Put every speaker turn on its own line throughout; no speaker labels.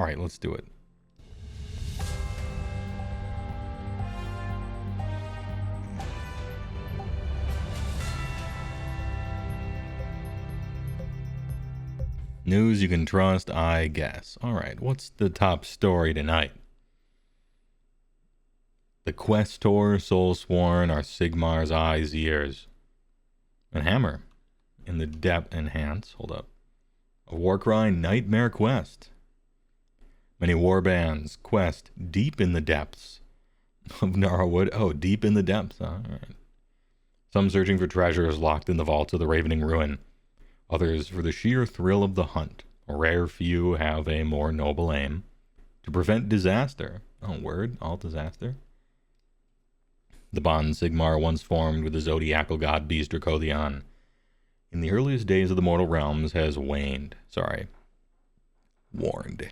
All right, let's do it. News you can trust, I guess. All right, what's the top story tonight? The Questor Soulsworn are Sigmar's eyes, ears, and hammer in the depth enhance. Hold up. A Warcry Nightmare Quest. Many warbands quest deep in the depths of Narwood. Oh, deep in the depths, huh? All right. Some searching for treasures locked in the vaults of the Ravening Ruin. Others for the sheer thrill of the hunt. A rare few have a more noble aim. To prevent disaster. Oh, word? All disaster? The bond Sigmar once formed with the zodiacal god beast Dracolion in the earliest days of the mortal realms has waned. Warned.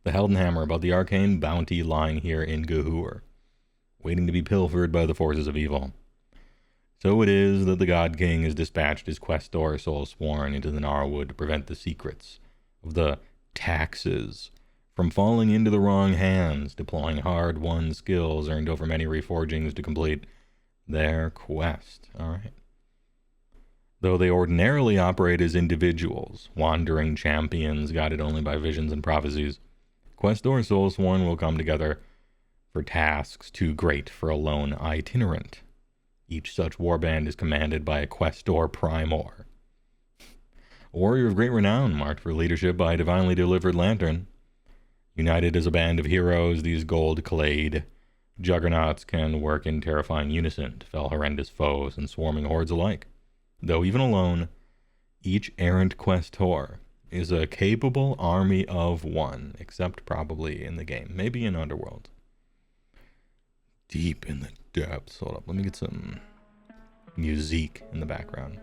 The Heldenhammer about the arcane bounty lying here in Gahur, waiting to be pilfered by the forces of evil. So it is that the God King has dispatched his Questor Soulsworn into the Narwood to prevent the secrets of the taxes from falling into the wrong hands, deploying hard-won skills earned over many reforgings to complete their quest. All right. Though they ordinarily operate as individuals, wandering champions guided only by visions and prophecies, Questor Soulsworn will come together for tasks too great for a lone itinerant. Each such warband is commanded by a Questor Primor, a warrior of great renown marked for leadership by a divinely delivered lantern. United as a band of heroes, these gold-clad juggernauts can work in terrifying unison to fell horrendous foes and swarming hordes alike. Though even alone, each errant Questor is a capable army of one, except probably in the game, maybe in Underworld. Deep in the depths. Hold up, let me get some music in the background.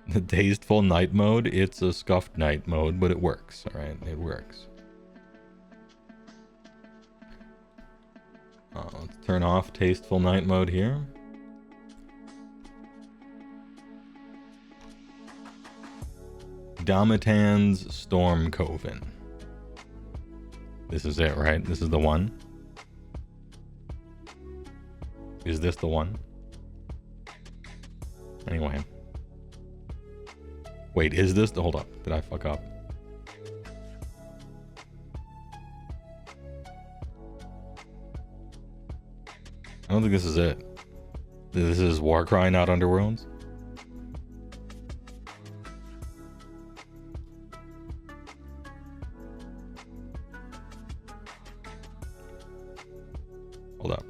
The Tasteful Night mode, it's a scuffed night mode, but it works, alright? It works. Let's turn off Tasteful Night mode here. Domitan's Storm Coven. This is it, right? This is the one? Is this the one? Anyway. Wait, is this the... Hold up. Did I fuck up? I don't think this is it. This is Warcry, not Underworlds? Hold up.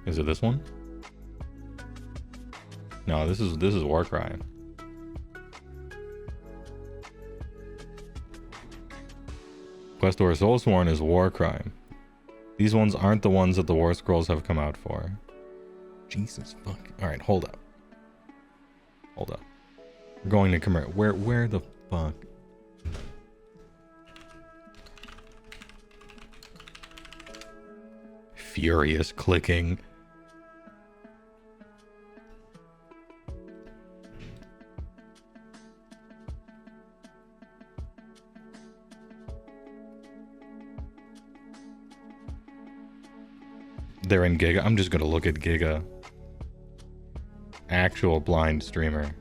Is it this one? No, this is Warcry. Questor Soulsworn is Warcry. These ones aren't the ones that the War Scrolls have come out for. Jesus fuck. Alright, hold up. Hold up. We're going to commit. Where the fuck? Furious clicking. They're in Giga. I'm just gonna look at Giga. Actual blind streamer.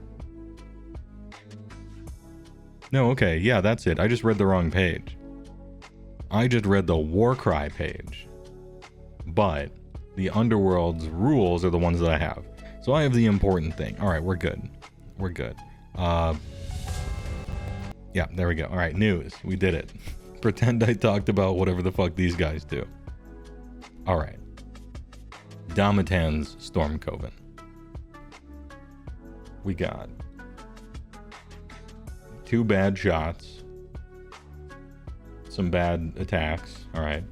No, okay, yeah, that's it. I just read the wrong page. I just read the Warcry page. But the Underworld's rules are the ones that I have. So I have the important thing. Alright, we're good. We're good. Yeah, there we go. Alright, news. We did it. Pretend I talked about whatever the fuck these guys do. Alright. Domitan's Storm Coven. We got 2 bad shots, some bad attacks. All right.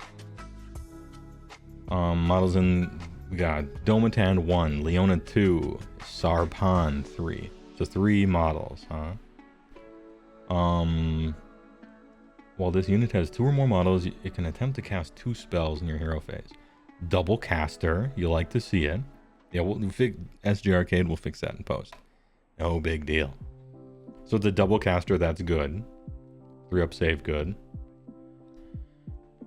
Models in, we got Domatan 1, Leona 2, Sarpan 3. So 3 models, huh? While this unit has 2 or more models, it can attempt to cast 2 spells in your hero phase. Double caster, you like to see it. Yeah, SG Arcade will fix that in post. No big deal. So the double caster, that's good. 3-up save, good.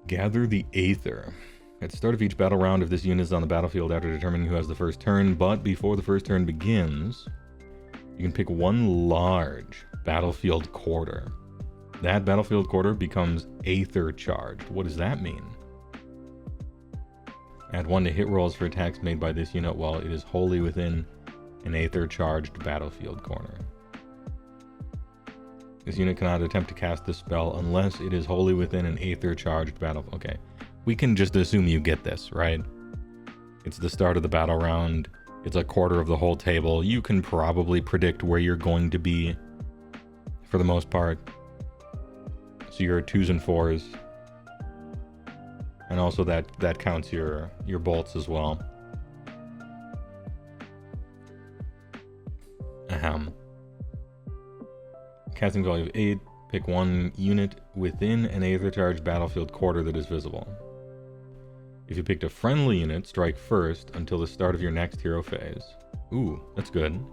Gather the Aether. At the start of each battle round, if this unit is on the battlefield after determining who has the first turn, but before the first turn begins, you can pick one large battlefield quarter. That battlefield quarter becomes Aether charged. What does that mean? Add 1 to hit rolls for attacks made by this unit while it is wholly within an Aether charged battlefield corner. This unit cannot attempt to cast this spell unless it is wholly within an Aether charged battle. Okay, we can just assume you get this, right? It's the start of the battle round. It's a quarter of the whole table. You can probably predict where you're going to be for the most part. So your 2s and 4s. And also that counts your bolts as well. Ahem. Casting value of 8. Pick one unit within an Aether charged battlefield quarter that is visible. If you picked a friendly unit, strike first until the start of your next hero phase. Ooh, that's good.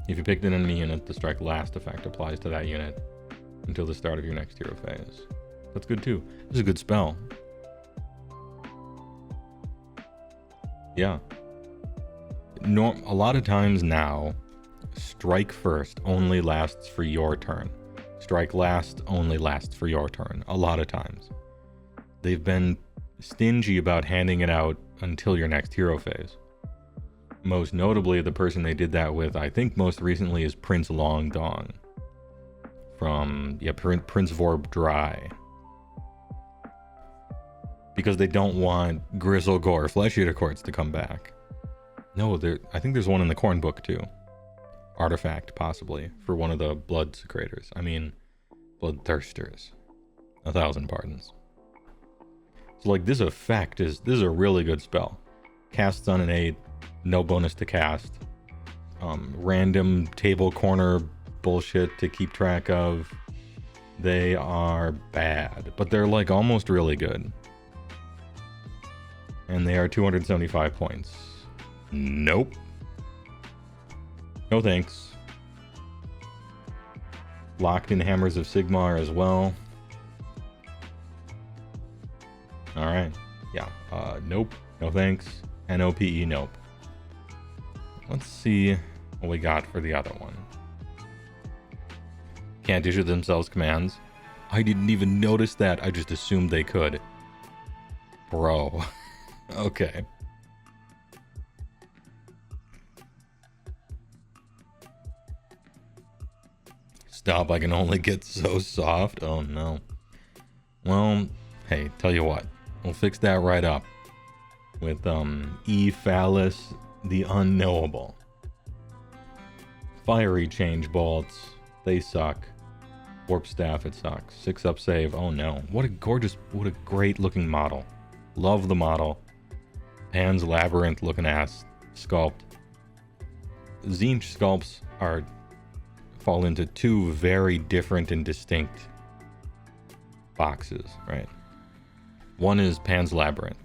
If you picked an enemy unit, the strike last effect applies to that unit until the start of your next hero phase. That's good too. This is a good spell. Yeah. A lot of times now, strike first only lasts for your turn. Strike last only lasts for your turn. A lot of times. They've been stingy about handing it out until your next hero phase. Most notably, the person they did that with, I think most recently, is Prince Long Dong. From, yeah, Prince Vorb Dry. Because they don't want Grizzle Gore Flesh Eater Courts to come back. No, I think there's one in the Corn Book too. Artifact, possibly, for one of the Blood Secretors. I mean, Bloodthirsters. 1,000 pardons. So, like, this effect this is a really good spell. Casts on an 8, no bonus to cast. Random table corner bullshit to keep track of. They are bad, but they're, like, almost really good. And they are 275 points. Nope. No thanks. Locked in Hammers of Sigmar as well. Alright. Yeah. Nope. No thanks. NOPE, nope. Let's see what we got for the other one. Can't issue themselves commands. I didn't even notice that. I just assumed they could. Bro. Okay. Stop, I can only get so soft. Oh no. Well, hey, tell you what. We'll fix that right up. With, E. Phallus, the Unknowable. Fiery Change Bolts. They suck. Warp Staff, it sucks. 6-up save. Oh no. What a great looking model. Love the model. Pan's Labyrinth looking ass sculpt. Tzeentch sculpts fall into two very different and distinct boxes, right? One is Pan's Labyrinth,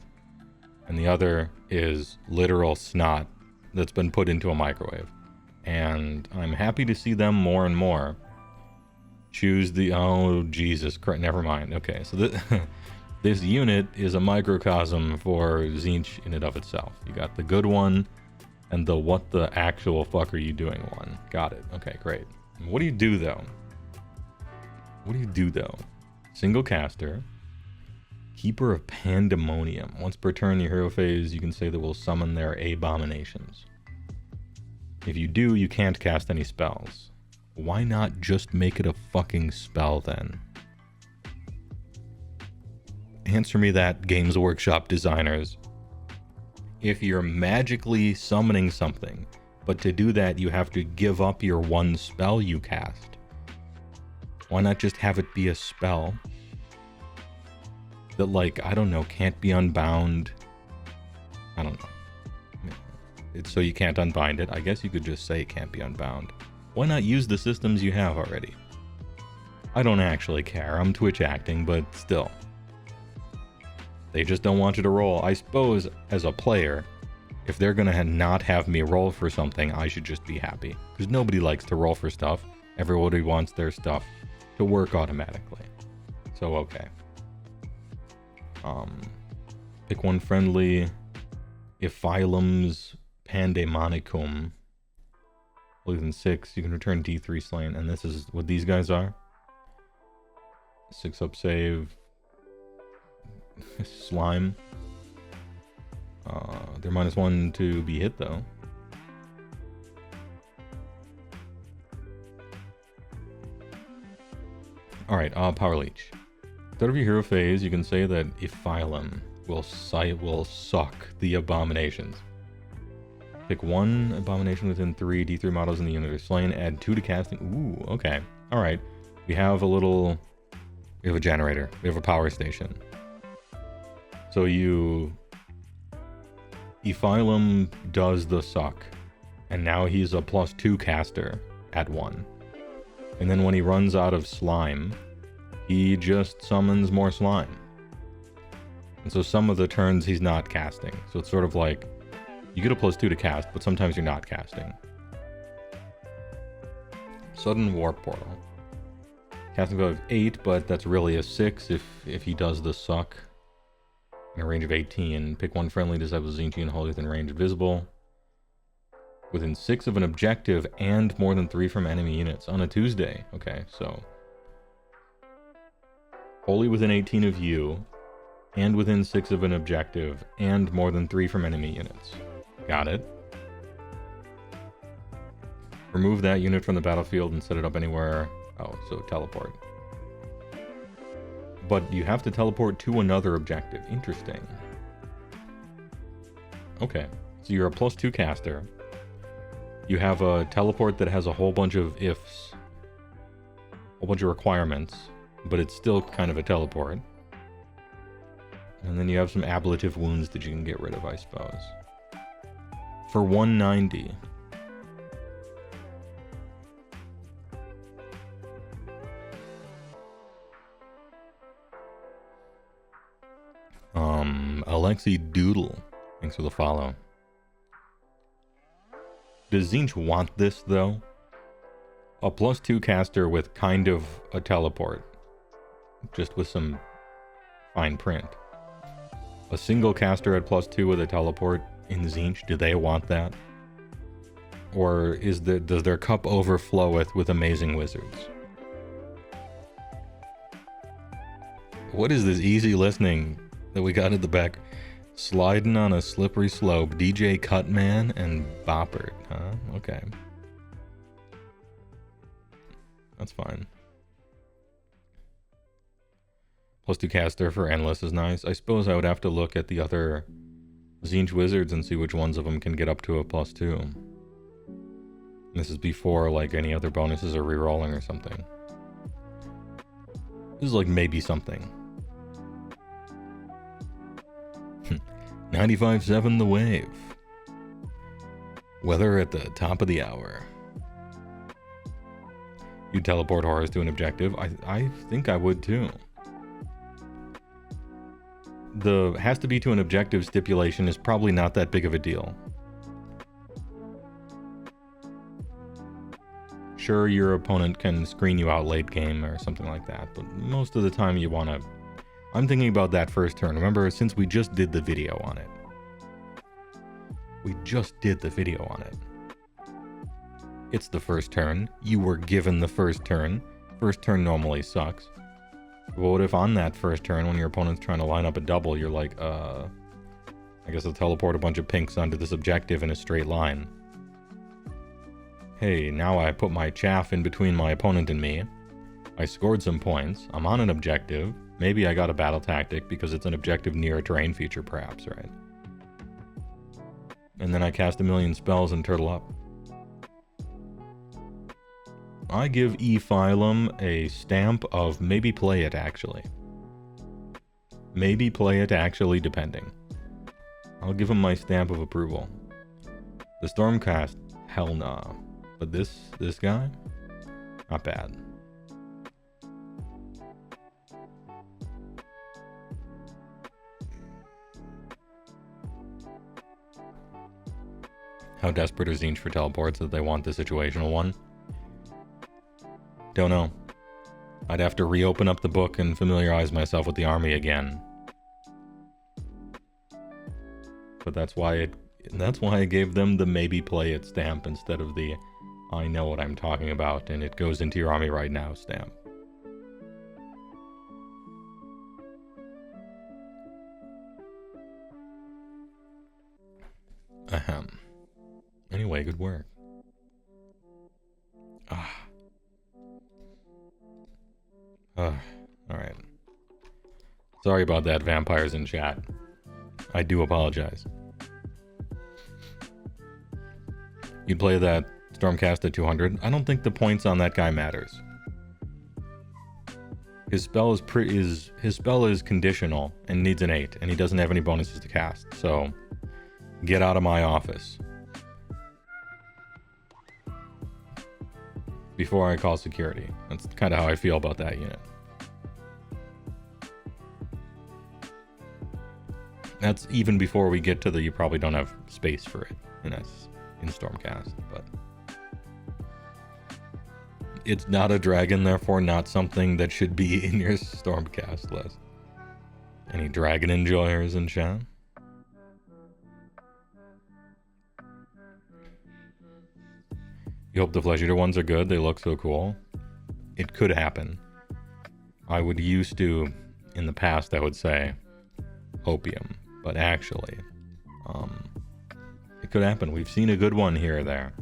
and the other is literal snot that's been put into a microwave. And I'm happy to see them more and more choose the... Oh, Jesus Christ. Never mind. Okay, so this unit is a microcosm for Tzeentch in and of itself. You got the good one and the what the actual fuck are you doing one. Got it. Okay, great. What do you do, though? Single caster. Keeper of Pandemonium. Once per turn, your hero phase, you can say that will summon their abominations. If you do, you can't cast any spells. Why not just make it a fucking spell, then? Answer me that, Games Workshop designers. If you're magically summoning something, but to do that you have to give up your one spell you cast, why not just have it be a spell that, like, I don't know, can't be unbound? I don't know. It's so you can't unbind it. I guess you could just say it can't be unbound. Why not use the systems you have already? I don't actually care. I'm Twitch acting, but still. They just don't want you to roll. I suppose, as a player, if they're gonna not have me roll for something, I should just be happy. Because nobody likes to roll for stuff. Everybody wants their stuff to work automatically. So, okay. Pick one friendly. Ephylem's Pandemonicum. Within 6, you can return D3 slain, and this is what these guys are. 6 up save. Slime. They're -1 to be hit though. Alright, Power Leech. Instead of your hero phase, you can say that Ephylum will suck the abominations. Pick one abomination within 3 D3 models in the unit are slain, add 2 to casting. Ooh, okay. Alright. We have a generator. We have a power station. So Ephylum does the suck. And now he's a +2 caster at 1. And then when he runs out of slime, he just summons more slime. And so some of the turns he's not casting. So it's sort of like, you get a +2 to cast, but sometimes you're not casting. Sudden Warp Portal. Casting value of 8, but that's really a 6 if he does the suck. In a range of 18, pick one friendly Disciple of Tzeentch and hold within range visible. Within 6 of an objective and more than 3 from enemy units on a Tuesday. Okay, so wholly within 18 of you, and within 6 of an objective, and more than 3 from enemy units. Got it. Remove that unit from the battlefield and set it up anywhere. Oh, so teleport. But you have to teleport to another objective. Interesting. Okay, so you're a +2 caster. You have a teleport that has a whole bunch of ifs, a whole bunch of requirements, but it's still kind of a teleport. And then you have some ablative wounds that you can get rid of, I suppose. For 190. Alexi Doodle. Thanks for the follow. Does Tzeentch want this, though? A +2 caster with kind of a teleport. Just with some fine print. A single caster at +2 with a teleport in Tzeentch, do they want that? Or does their cup overflow with amazing wizards? What is this easy listening that we got at the back? Sliding on a slippery slope, DJ Cutman and Boppert, huh? Okay. That's fine. +2 caster for Endless is nice. I suppose I would have to look at the other Tzeentch wizards and see which ones of them can get up to a +2. This is before, like, any other bonuses are rerolling or something. This is like maybe something. 95.7 The Wave. Weather at the top of the hour. You teleport horrors to an objective? I think I would too. The has to be to an objective stipulation is probably not that big of a deal. Sure, your opponent can screen you out late game or something like that, but most of the time you want to... I'm thinking about that first turn. Remember, since we just did the video on it. We just did the video on it. It's the first turn. You were given the first turn. First turn normally sucks. But what if on that first turn, when your opponent's trying to line up a double, you're like, I guess I'll teleport a bunch of pinks onto this objective in a straight line. Hey, now I put my chaff in between my opponent and me. I scored some points. I'm on an objective. Maybe I got a battle tactic because it's an objective near a terrain feature, perhaps, right? And then I cast a million spells and turtle up. I give Ephylum a stamp of maybe play it, actually. Maybe play it, actually, depending. I'll give him my stamp of approval. The Stormcast, hell nah. But this guy? Not bad. How desperate is Tzeentch for teleports that they want the situational one? Don't know. I'd have to reopen up the book and familiarize myself with the army again. But that's why I gave them the maybe play it stamp instead of the I know what I'm talking about and it goes into your army right now stamp. Ahem. Anyway, good work. Alright. Sorry about that, vampires in chat. I do apologize. You'd play that Stormcast at 200? I don't think the points on that guy matters. His spell is conditional and needs an 8, and he doesn't have any bonuses to cast, so get out of my office. Before I call security. That's kind of how I feel about that unit. That's even before we get to the you probably don't have space for it in Stormcast, but it's not a dragon, therefore not something that should be in your Stormcast list. Any dragon enjoyers in chat? You hope the Flesh Eater ones are good, they look so cool. It could happen. I would used to, in the past, I would say opium, but actually, it could happen. We've seen a good one here or there.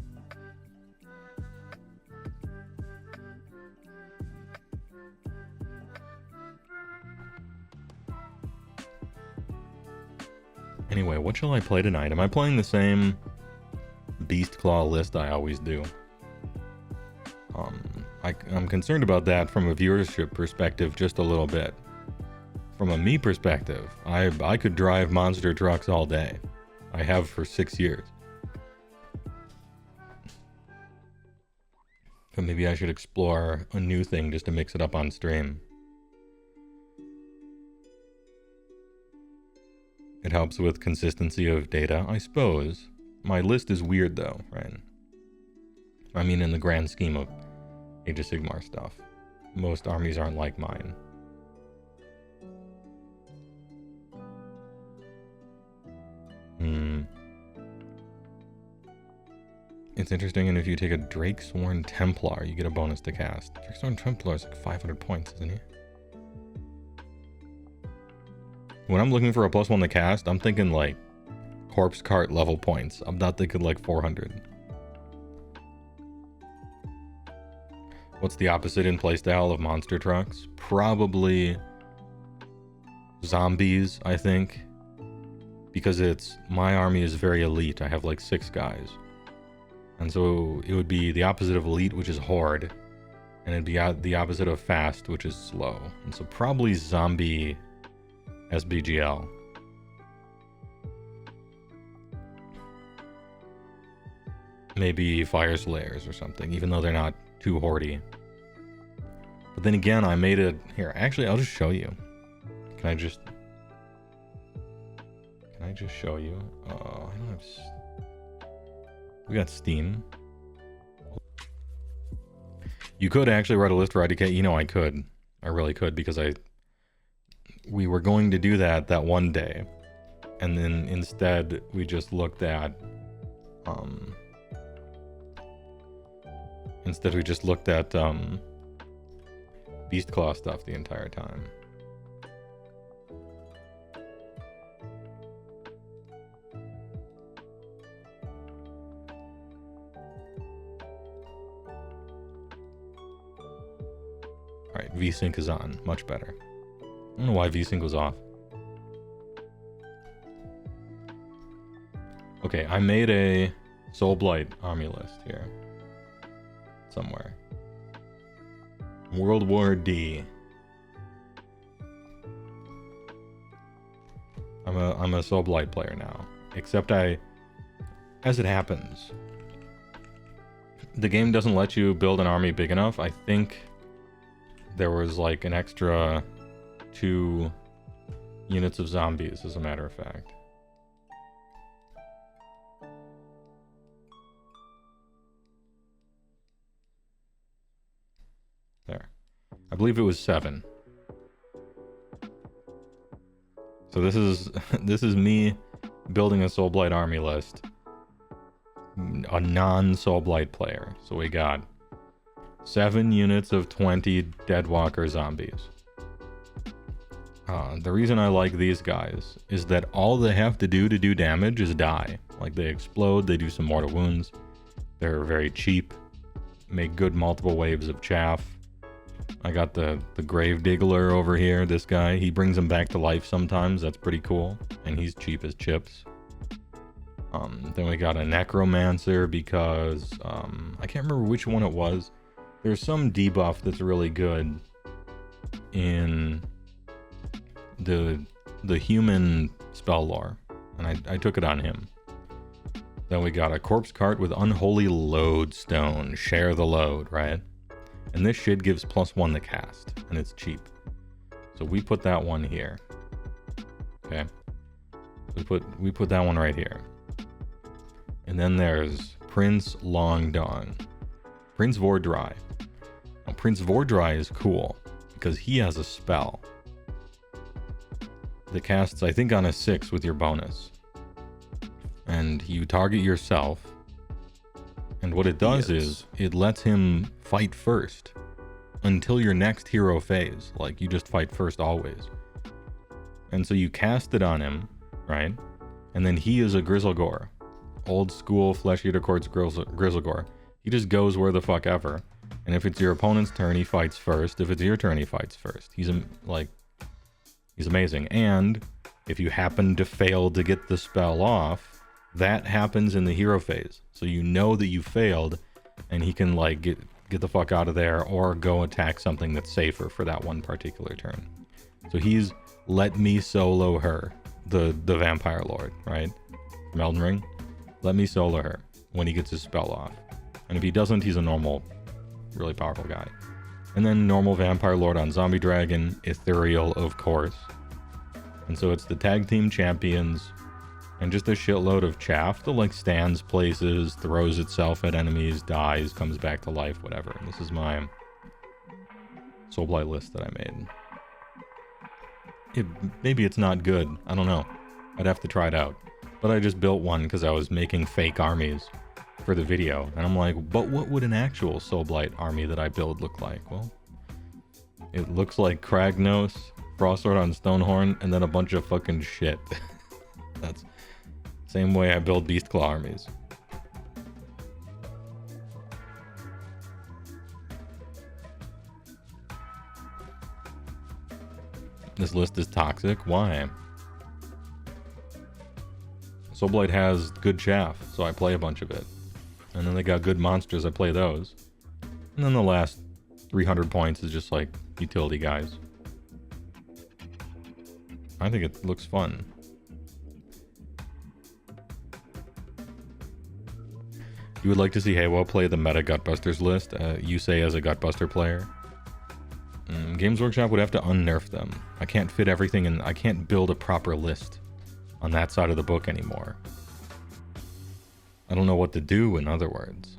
Anyway, what shall I play tonight? Am I playing the same Beast Claw list I always do? I'm concerned about that from a viewership perspective just a little bit. From a me perspective, I could drive monster trucks all day. I have for 6 years. But maybe I should explore a new thing just to mix it up on stream. It helps with consistency of data, I suppose. My list is weird though, right? I mean, in the grand scheme of Age of Sigmar stuff. Most armies aren't like mine. It's interesting, and if you take a Drakesworn Templar, you get a bonus to cast. Drakesworn Templar is like 500 points, isn't he? When I'm looking for a +1 to cast, I'm thinking like Corpse Cart level points. I'm not thinking like 400. What's the opposite in playstyle of monster trucks? Probably zombies, I think. Because my army is very elite. I have like 6 guys. And so it would be the opposite of elite, which is horde. And it'd be the opposite of fast, which is slow. And so probably zombie SBGL. Maybe Fire Slayers or something, even though they're not too hordy. But then again, I made it here. Actually, I'll just show you. Can I just show you? Oh, I don't have. We got Steam. You could actually write a list for IDK. You know, I could. I really could, because we were going to do that one day, and then instead we just looked at Beast Claw stuff the entire time. Alright, VSync is on. Much better. I don't know why VSync was off. Okay, I made a Soulblight army list here. Somewhere. World War D. I'm a Soulblight player now. Except as it happens, the game doesn't let you build an army big enough. I think there was like an extra 2 units of zombies, as a matter of fact. There. I believe it was 7. So this is this is me building a Soulblight army list. A non-Soulblight player. So we got 7 units of 20 Deadwalker zombies. The reason I like these guys is that all they have to do damage is die. Like, they explode, they do some mortal wounds. They're very cheap. Make good multiple waves of chaff. I got the Grave Diggler over here, this guy. He brings them back to life sometimes. That's pretty cool. And he's cheap as chips. Then we got a Necromancer because I can't remember which one it was. There's some debuff that's really good in the human spell lore, and I took it on him. Then we got a Corpse Cart with Unholy Lodestone. Share the load, right? And this shit gives +1 to cast, and it's cheap. So we put that one here. Okay. We put that one right here. And then there's Prince Longdawn. Prince Vordry. Now, Prince Vordry is cool because he has a spell that casts, I think, on a 6 with your bonus. And you target yourself. And what it does is it lets him fight first until your next hero phase. Like, you just fight first always. And so you cast it on him, right? And then he is a Grizzlegore. Old school Flesh Eater Courts Grizzlegore. He just goes where the fuck ever. And if it's your opponent's turn, he fights first. If it's your turn, he fights first. He's amazing. And if you happen to fail to get the spell off, that happens in the hero phase. So you know that you failed, and he can like get the fuck out of there or go attack something that's safer for that one particular turn. So he's let me solo her, the Vampire Lord, right? From Elden Ring. Let me solo her when he gets his spell off. And if he doesn't, he's a normal, really powerful guy. And then normal Vampire Lord on Zombie Dragon, Ethereal, of course. And so it's the tag team champions and just a shitload of chaff that like stands places, throws itself at enemies, dies, comes back to life, whatever. And this is my Soulblight list that I made. Maybe it's not good. I don't know. I'd have to try it out. But I just built one because I was making fake armies for the video. And I'm like, but what would an actual Soulblight army that I build look like? Well, it looks like Kragnos, Frostsword on Stonehorn, and then a bunch of fucking shit. That's the same way I build Beastclaw armies. This list is toxic. Why? Soulblight has good chaff, so I play a bunch of it. And then they got good monsters, I play those. And then the last 300 points is just like utility guys. I think it looks fun. You would like to see Heywoah play the meta Gutbusters list, you say as a Gutbuster player? Games Workshop would have to unnerf them. I can't fit everything in, I can't build a proper list on that side of the book anymore. I don't know what to do, in other words.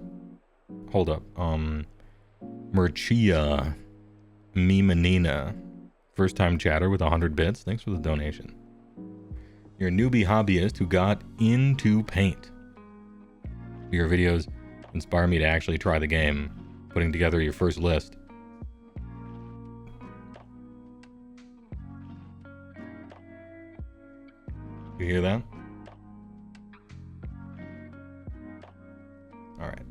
Hold up. Merchia Mimanina. First time chatter with 100 bits. Thanks for the donation. You're a newbie hobbyist who got into paint. Your videos inspire me to actually try the game, putting together your first list. You hear that? Alright.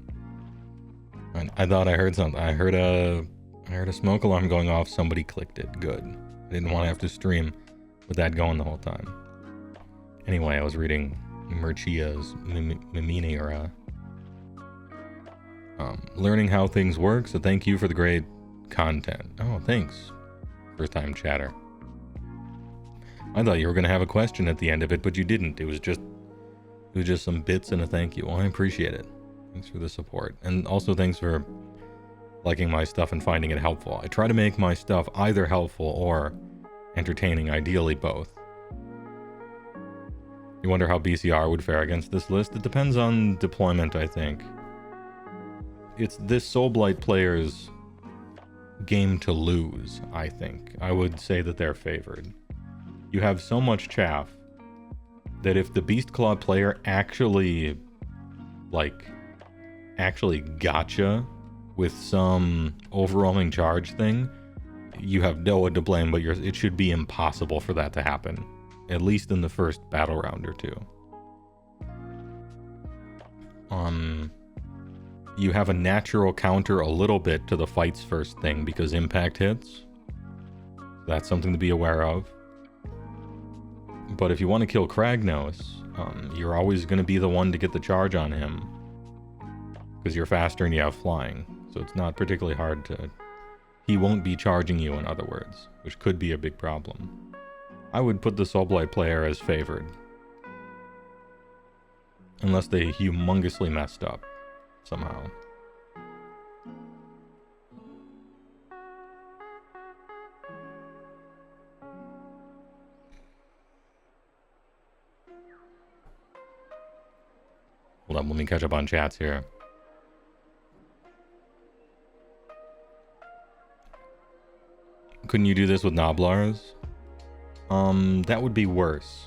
I thought I heard something. I heard a smoke alarm going off. Somebody clicked it. Good. I didn't want to have to stream with that going the whole time. Anyway, I was reading Merchia's Miminera. Learning how things work, so thank you for the great content. Oh, thanks. First time chatter. I thought you were going to have a question at the end of it, but you didn't. It was just some bits and a thank you. Well, I appreciate it. Thanks for the support. And also thanks for liking my stuff and finding it helpful. I try to make my stuff either helpful or entertaining, ideally both. You wonder how BCR would fare against this list? It depends on deployment, I think. It's this Soulblight player's game to lose, I think. I would say that they're favored. You have so much chaff that if the Beast Claw player actually gotcha with some overwhelming charge thing, you have no one to blame, but it should be impossible for that to happen, at least in the first battle round or two. You have a natural counter a little bit to the fights first thing because impact hits. That's something to be aware of. But if you want to kill Kragnos, you're always going to be the one to get the charge on him because you're faster and you have flying. So it's not particularly hard to... He won't be charging you, in other words, which could be a big problem. I would put the Soulblight player as favored. Unless they humongously messed up somehow. Hold on, let me catch up on chats here. Couldn't you do this with Noblars? That would be worse.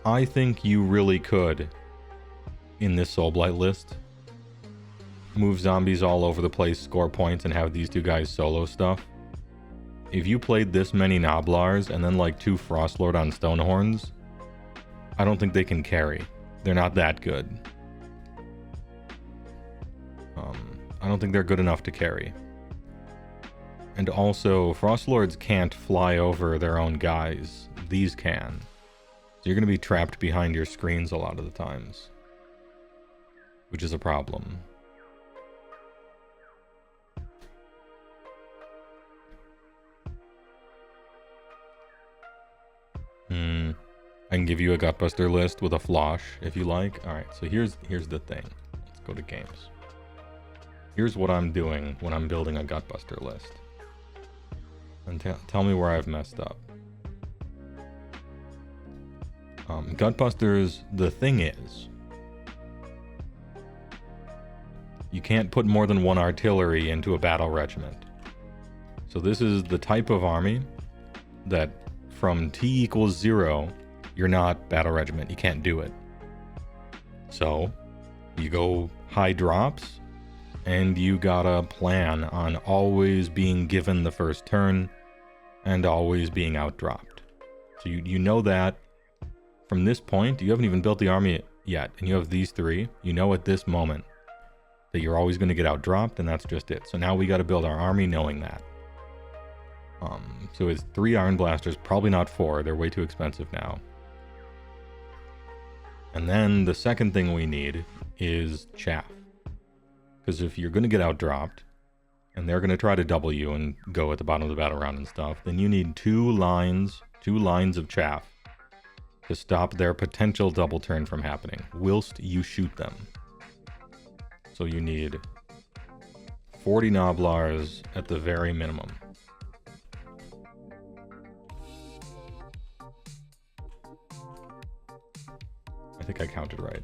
I think you really could, in this Soulblight list, move zombies all over the place, score points, and have these two guys solo stuff. If you played this many Noblars and then like 2 Frostlord on Stonehorns, I don't think they can carry. They're not that good. I don't think they're good enough to carry. And also, Frostlords can't fly over their own guys. These can. So you're going to be trapped behind your screens a lot of the times. Which is a problem. I can give you a Gutbuster list with a flosh if you like. Alright, so here's the thing. Let's go to games. Here's what I'm doing when I'm building a Gutbuster list. And tell me where I've messed up. Gutbusters, the thing is, you can't put more than 1 artillery into a battle regiment. So this is the type of army that from T = 0, you're not battle regiment. You can't do it. So you go high drops, and you gotta plan on always being given the first turn and always being outdropped. So you know that from this point, you haven't even built the army yet, and you have these 3. You know at this moment that you're always going to get outdropped, and that's just it. So now we got to build our army knowing that. So it's 3 Iron Blasters, probably not 4. They're way too expensive now. And then the second thing we need is chaff. Because if you're going to get outdropped, and they're going to try to double you and go at the bottom of the battle round and stuff, then you need 2 lines of chaff to stop their potential double turn from happening, whilst you shoot them. So you need 40 Noblars at the very minimum. I think I counted right.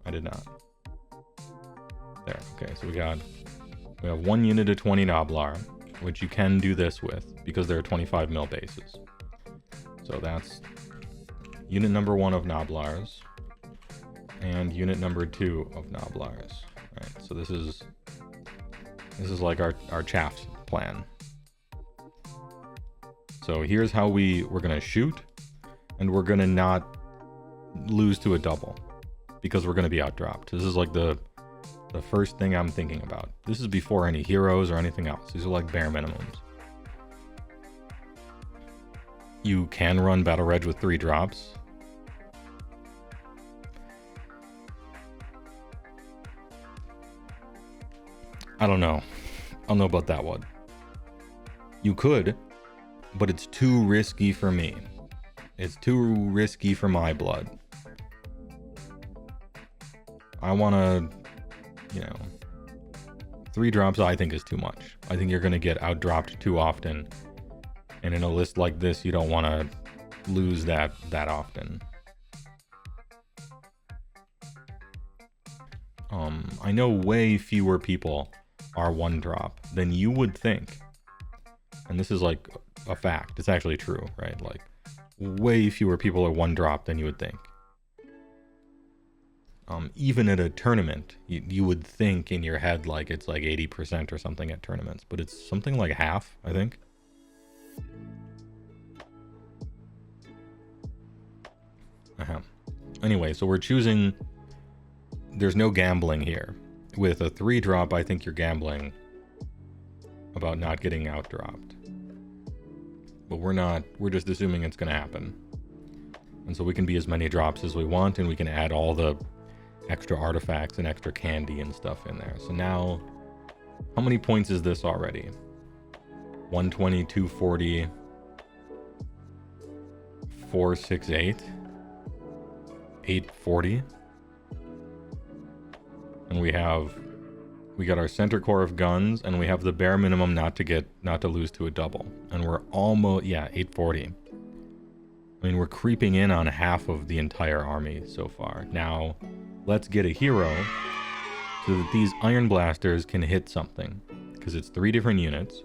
I did not. There, okay, so we have 1 unit of 20 Noblar, which you can do this with, because there are 25 mil bases. So that's unit number 1 of Noblars, and unit number 2 of Noblars. Right, so this is like our chaff plan. So here's how we're gonna shoot, and we're gonna not lose to a double, because we're gonna be outdropped. This is like the first thing I'm thinking about. This is before any heroes or anything else. These are like bare minimums. You can run Battle Reg with 3 drops. I don't know. I don't know about that one. You could, but it's too risky for me. It's too risky for my blood. I want to, 3 drops I think is too much. I think you're going to get outdropped too often. And in a list like this, you don't want to lose that often. I know way fewer people are one drop than you would think. And this is like a fact. It's actually true, right? Like way fewer people are one drop than you would think. Even at a tournament, you would think in your head like it's like 80% or something at tournaments, but it's something like half, I think. Anyway, so we're choosing, there's no gambling here. With a 3-drop, I think you're gambling about not getting outdropped. But we're not, we're just assuming it's gonna happen. And so we can be as many drops as we want, and we can add all the extra artifacts and extra candy and stuff in there. So now, how many points is this already? 120, 240, 468, 840. And we got our center core of guns, and we have the bare minimum not to lose to a double. And we're almost, yeah, 840. I mean, we're creeping in on half of the entire army so far. Now, let's get a hero so that these iron blasters can hit something. Because it's 3 different units.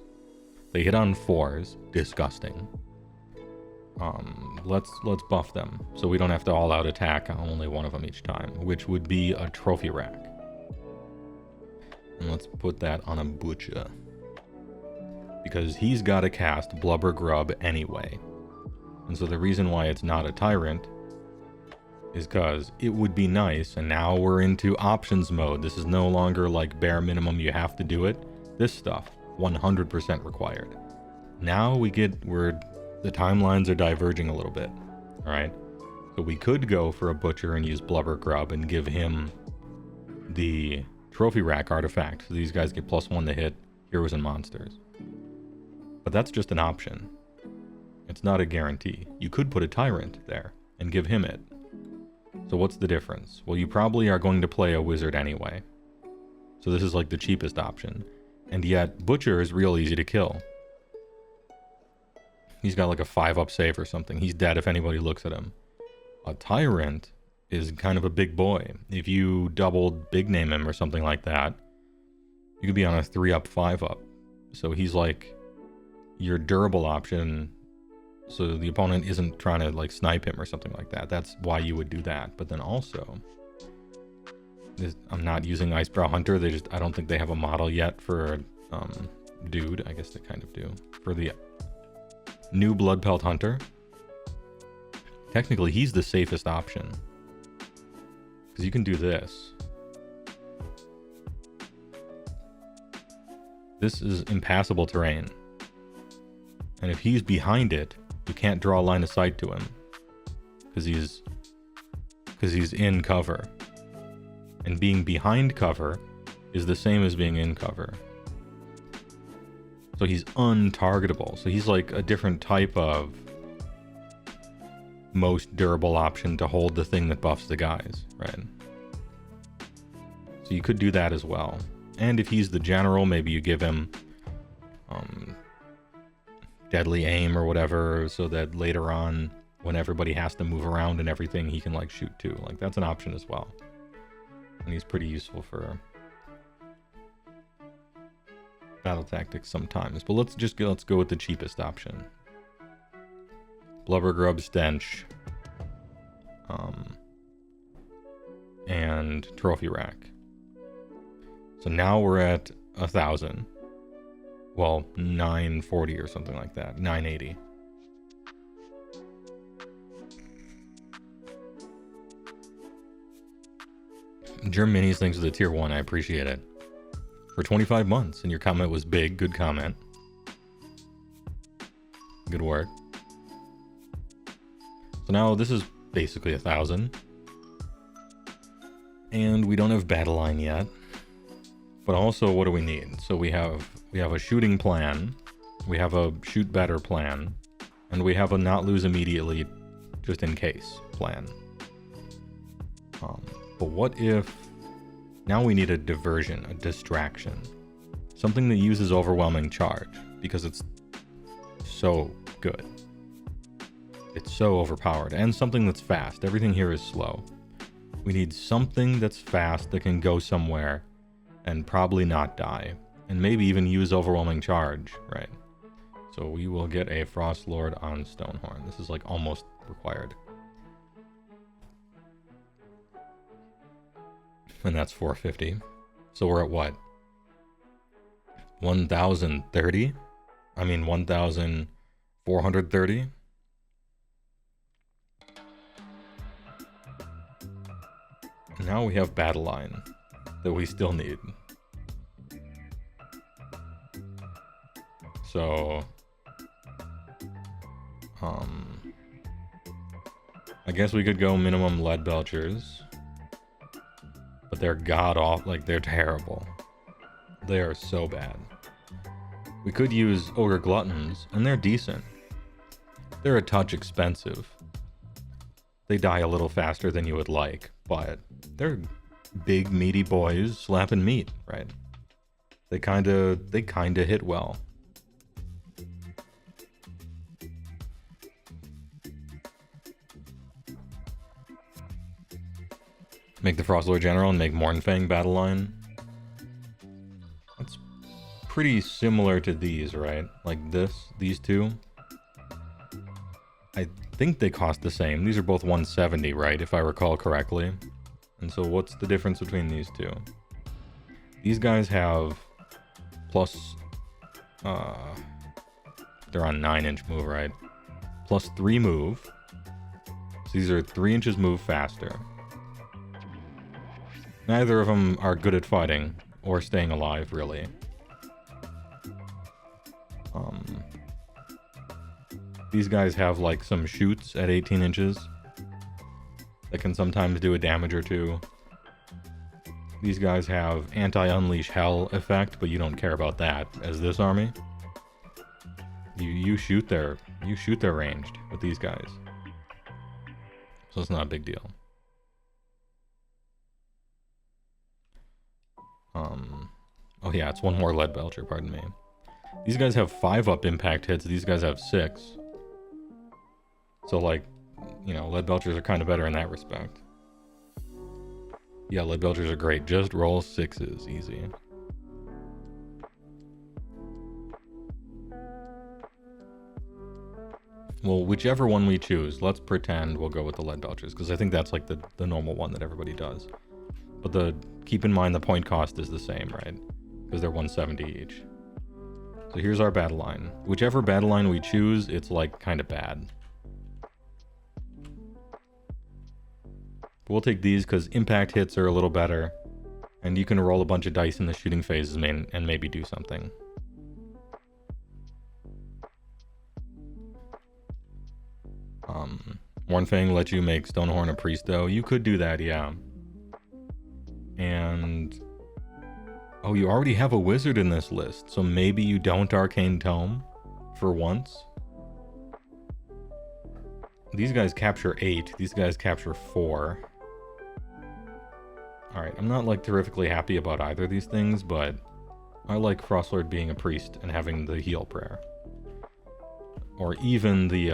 They hit on 4s. Disgusting. Let's buff them so we don't have to all-out attack on only one of them each time, which would be a trophy rack. And let's put that on a butcher, because he's got to cast Blubber Grub anyway. And so the reason why it's not a tyrant is because it would be nice, and now we're into options mode. This is no longer like bare minimum, you have to do it. This stuff, 100% required. Now the timelines are diverging a little bit, all right? So we could go for a butcher and use Blubber Grub and give him the trophy rack artifact, so these guys get +1 to hit heroes and monsters. But that's just an option. It's not a guarantee. You could put a tyrant there and give him it. So what's the difference? Well, you probably are going to play a wizard anyway. So this is like the cheapest option. And yet, butcher is real easy to kill. He's got like a 5-up save or something. He's dead if anybody looks at him. A tyrant is kind of a big boy. If you doubled big name him or something like that, you could be on a 3-up, 5-up. So he's like your durable option, so the opponent isn't trying to like snipe him or something like that. That's why you would do that. But then also, I'm not using Icebrow Hunter. I don't think they have a model yet for dude. I guess they kind of do. For the new Bloodpelt Hunter, technically he's the safest option, because you can do this. This is impassable terrain. And if he's behind it, you can't draw a line of sight to him. Because he's in cover. And being behind cover is the same as being in cover. So he's untargetable. So he's like a different type of most durable option to hold the thing that buffs the guys, right? So you could do that as well. And if he's the general, maybe you give him deadly aim or whatever, so that later on, when everybody has to move around and everything, he can like shoot too. Like that's an option as well. And he's pretty useful for battle tactics sometimes. But let's go with the cheapest option. Blubber Grub Stench. And Trophy Rack. So now we're at 1,000. Well, 940 or something like that. 980. Germ Minis, thanks for the tier 1. I appreciate it. For 25 months. And your comment was big. Good comment. Good work. So now this is basically 1,000. And we don't have battle line yet. But also, what do we need? So we have a shooting plan. We have a shoot better plan. And we have a not lose immediately just in case plan. But what if now we need a diversion, a distraction, something that uses overwhelming charge, because it's so good. It's so overpowered. And something that's fast. Everything here is slow. We need something that's fast that can go somewhere and probably not die. And maybe even use Overwhelming Charge, right? So we will get a Frost Lord on Stonehorn. This is like almost required. And that's 450. So we're at what? 1,030? I mean 1,430? Now we have Battle Line that we still need. So, I guess we could go minimum Lead Belchers, but they're god awful, like they're terrible. They are so bad. We could use Ogre Gluttons, and they're decent. They're a touch expensive. They die a little faster than you would like, but they're big meaty boys slapping meat, right? They kinda hit well. Make the Frostlord General and make Mournfang Battle Line. That's pretty similar to these, right? Like these two. I think they cost the same. These are both 170, right? If I recall correctly. And so what's the difference between these two? These guys have plus... they're on 9-inch move, right? Plus 3 move. So these are 3 inches move faster. Neither of them are good at fighting or staying alive, really. These guys have like some shoots at 18 inches that can sometimes do a damage or two. These guys have anti-unleash hell effect, but you don't care about that as this army. You shoot their ranged with these guys. So it's not a big deal. Oh yeah, it's one more Lead Belcher, pardon me. These guys have 5-up impact hits, these guys have 6. So like, you know, Lead Belchers are kind of better in that respect. Yeah, Lead Belchers are great, just roll 6s, easy. Well, whichever one we choose, let's pretend we'll go with the Lead Belchers, because I think that's like the normal one that everybody does. But keep in mind the point cost is the same, right? Because they're 170 each. So here's our battle line. Whichever battle line we choose, it's like kind of bad. But we'll take these because impact hits are a little better. And you can roll a bunch of dice in the shooting phases and maybe do something. Mournfang let you make Stonehorn a priest though. You could do that, yeah. And... oh, you already have a wizard in this list, so maybe you don't Arcane Tome for once. These guys capture 8, these guys capture 4. Alright, I'm not like terrifically happy about either of these things, but I like Frostlord being a priest and having the heal prayer. Or even the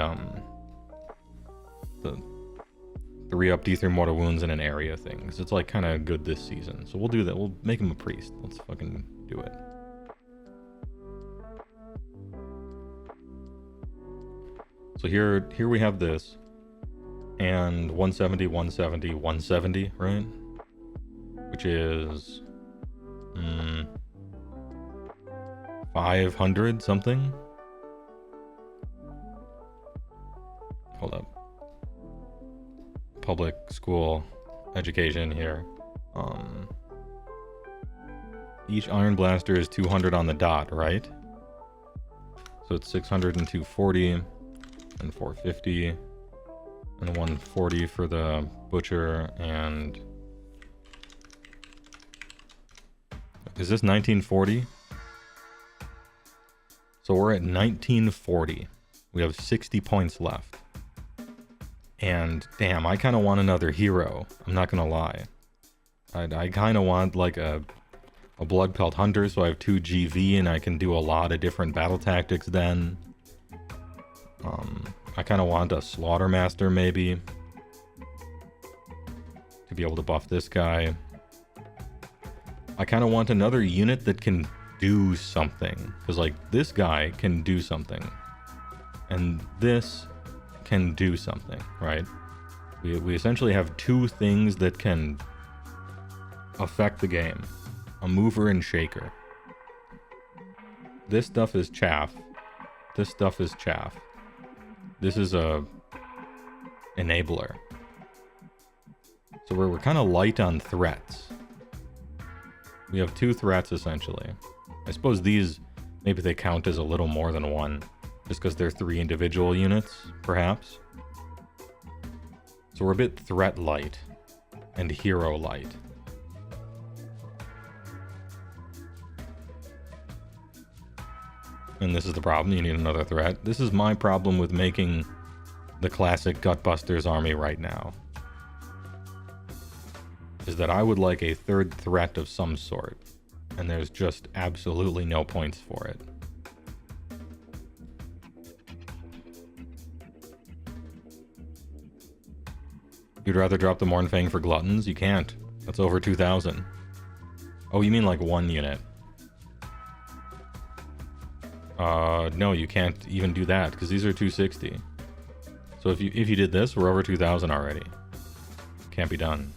3-up D3 mortal wounds in an area thing, because it's like kind of good this season. So we'll do that. We'll make him a priest. Let's fucking do it. So here we have this, and 170, 170, 170, right? Which is 500 something. Hold up. Public school education here. Each Iron Blaster is 200 on the dot, right? So it's 600 and 240 and 450 and 140 for the butcher. And is this 1940? So we're at 1940. We have 60 points left. And damn, I kind of want another hero. I'm not gonna lie. I kind of want like a Blood Pelt Hunter, so I have 2 GV and I can do a lot of different battle tactics then. I kind of want a Slaughtermaster maybe to be able to buff this guy. I kind of want another unit that can do something, because like this guy can do something and this can do something, right? We essentially have two things that can affect the game: a mover and shaker. This stuff is chaff. This stuff is chaff. This is a enabler. So we're kind of light on threats. We have two threats essentially. I suppose these, maybe they count as a little more than one, just because they're 3 individual units, perhaps. So we're a bit threat light and hero light. And this is the problem, you need another threat. This is my problem with making the classic Gutbusters army right now. Is that I would like a third threat of some sort, and there's just absolutely no points for it. You'd rather drop the Mournfang for Gluttons? You can't. That's over 2,000. Oh, you mean like one unit? No, you can't even do that, because these are 260. So if you did this, we're over 2,000 already. Can't be done.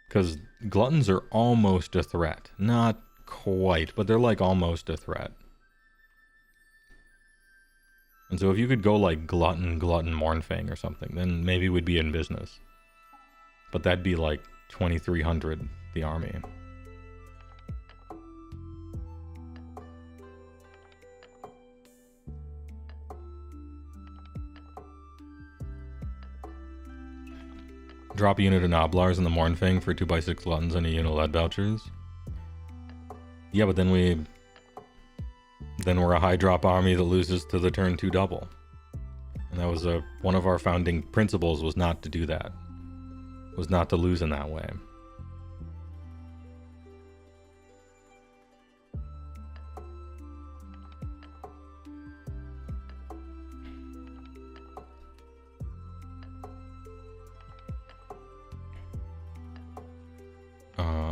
Because Gluttons are almost a threat. Not quite, but they're like almost a threat. And so if you could go like Glutton, Mournfang or something, then maybe we'd be in business. But that'd be like 2,300 the army. Drop a unit of Noblars and the Mournfang for 2x6 Gluttons and a unit of Leadbelchers. Yeah, but then we're a high drop army that loses to the turn 2 double. And that was one of our founding principles, was not to do that. Was not to lose in that way.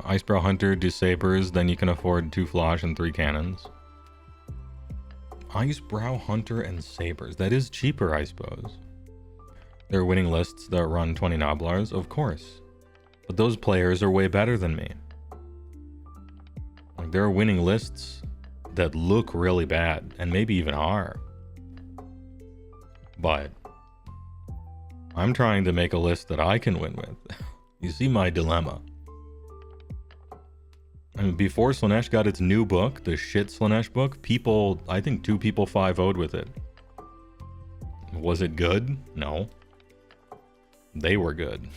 Icebrow Hunter, do Sabers, then you can afford 2 Flosh and 3 Cannons. Icebrow Hunter and Sabers. That is cheaper, I suppose. There are winning lists that run 20 Noblars, of course. But those players are way better than me. Like, there are winning lists that look really bad, and maybe even are. But I'm trying to make a list that I can win with. You see my dilemma. I mean, before Slaanesh got its new book, the shit Slaanesh book, I think 2 people 5-0'd with it. Was it good? No. They were good.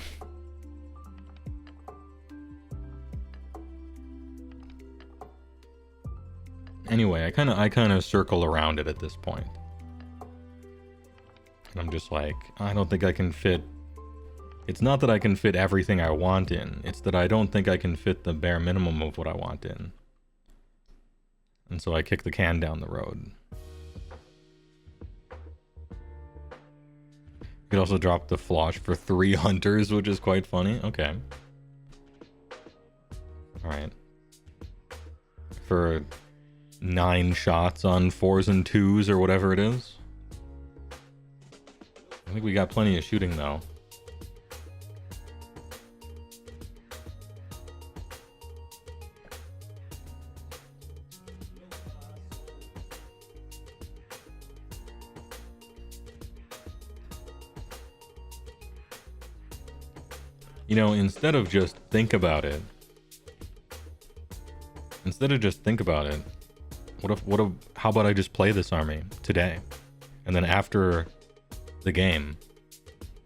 Anyway, I kind of circle around it at this point. And I'm just like, I don't think I can fit. It's not that I can fit everything I want in. It's that I don't think I can fit the bare minimum of what I want in. And so I kick the can down the road. You could also drop the Flosh for 3 Hunters, which is quite funny. Okay. Alright. For 9 shots on 4s and 2s or whatever it is. I think we got plenty of shooting though. You know, instead of just think about it, how about I just play this army today? And then after the game,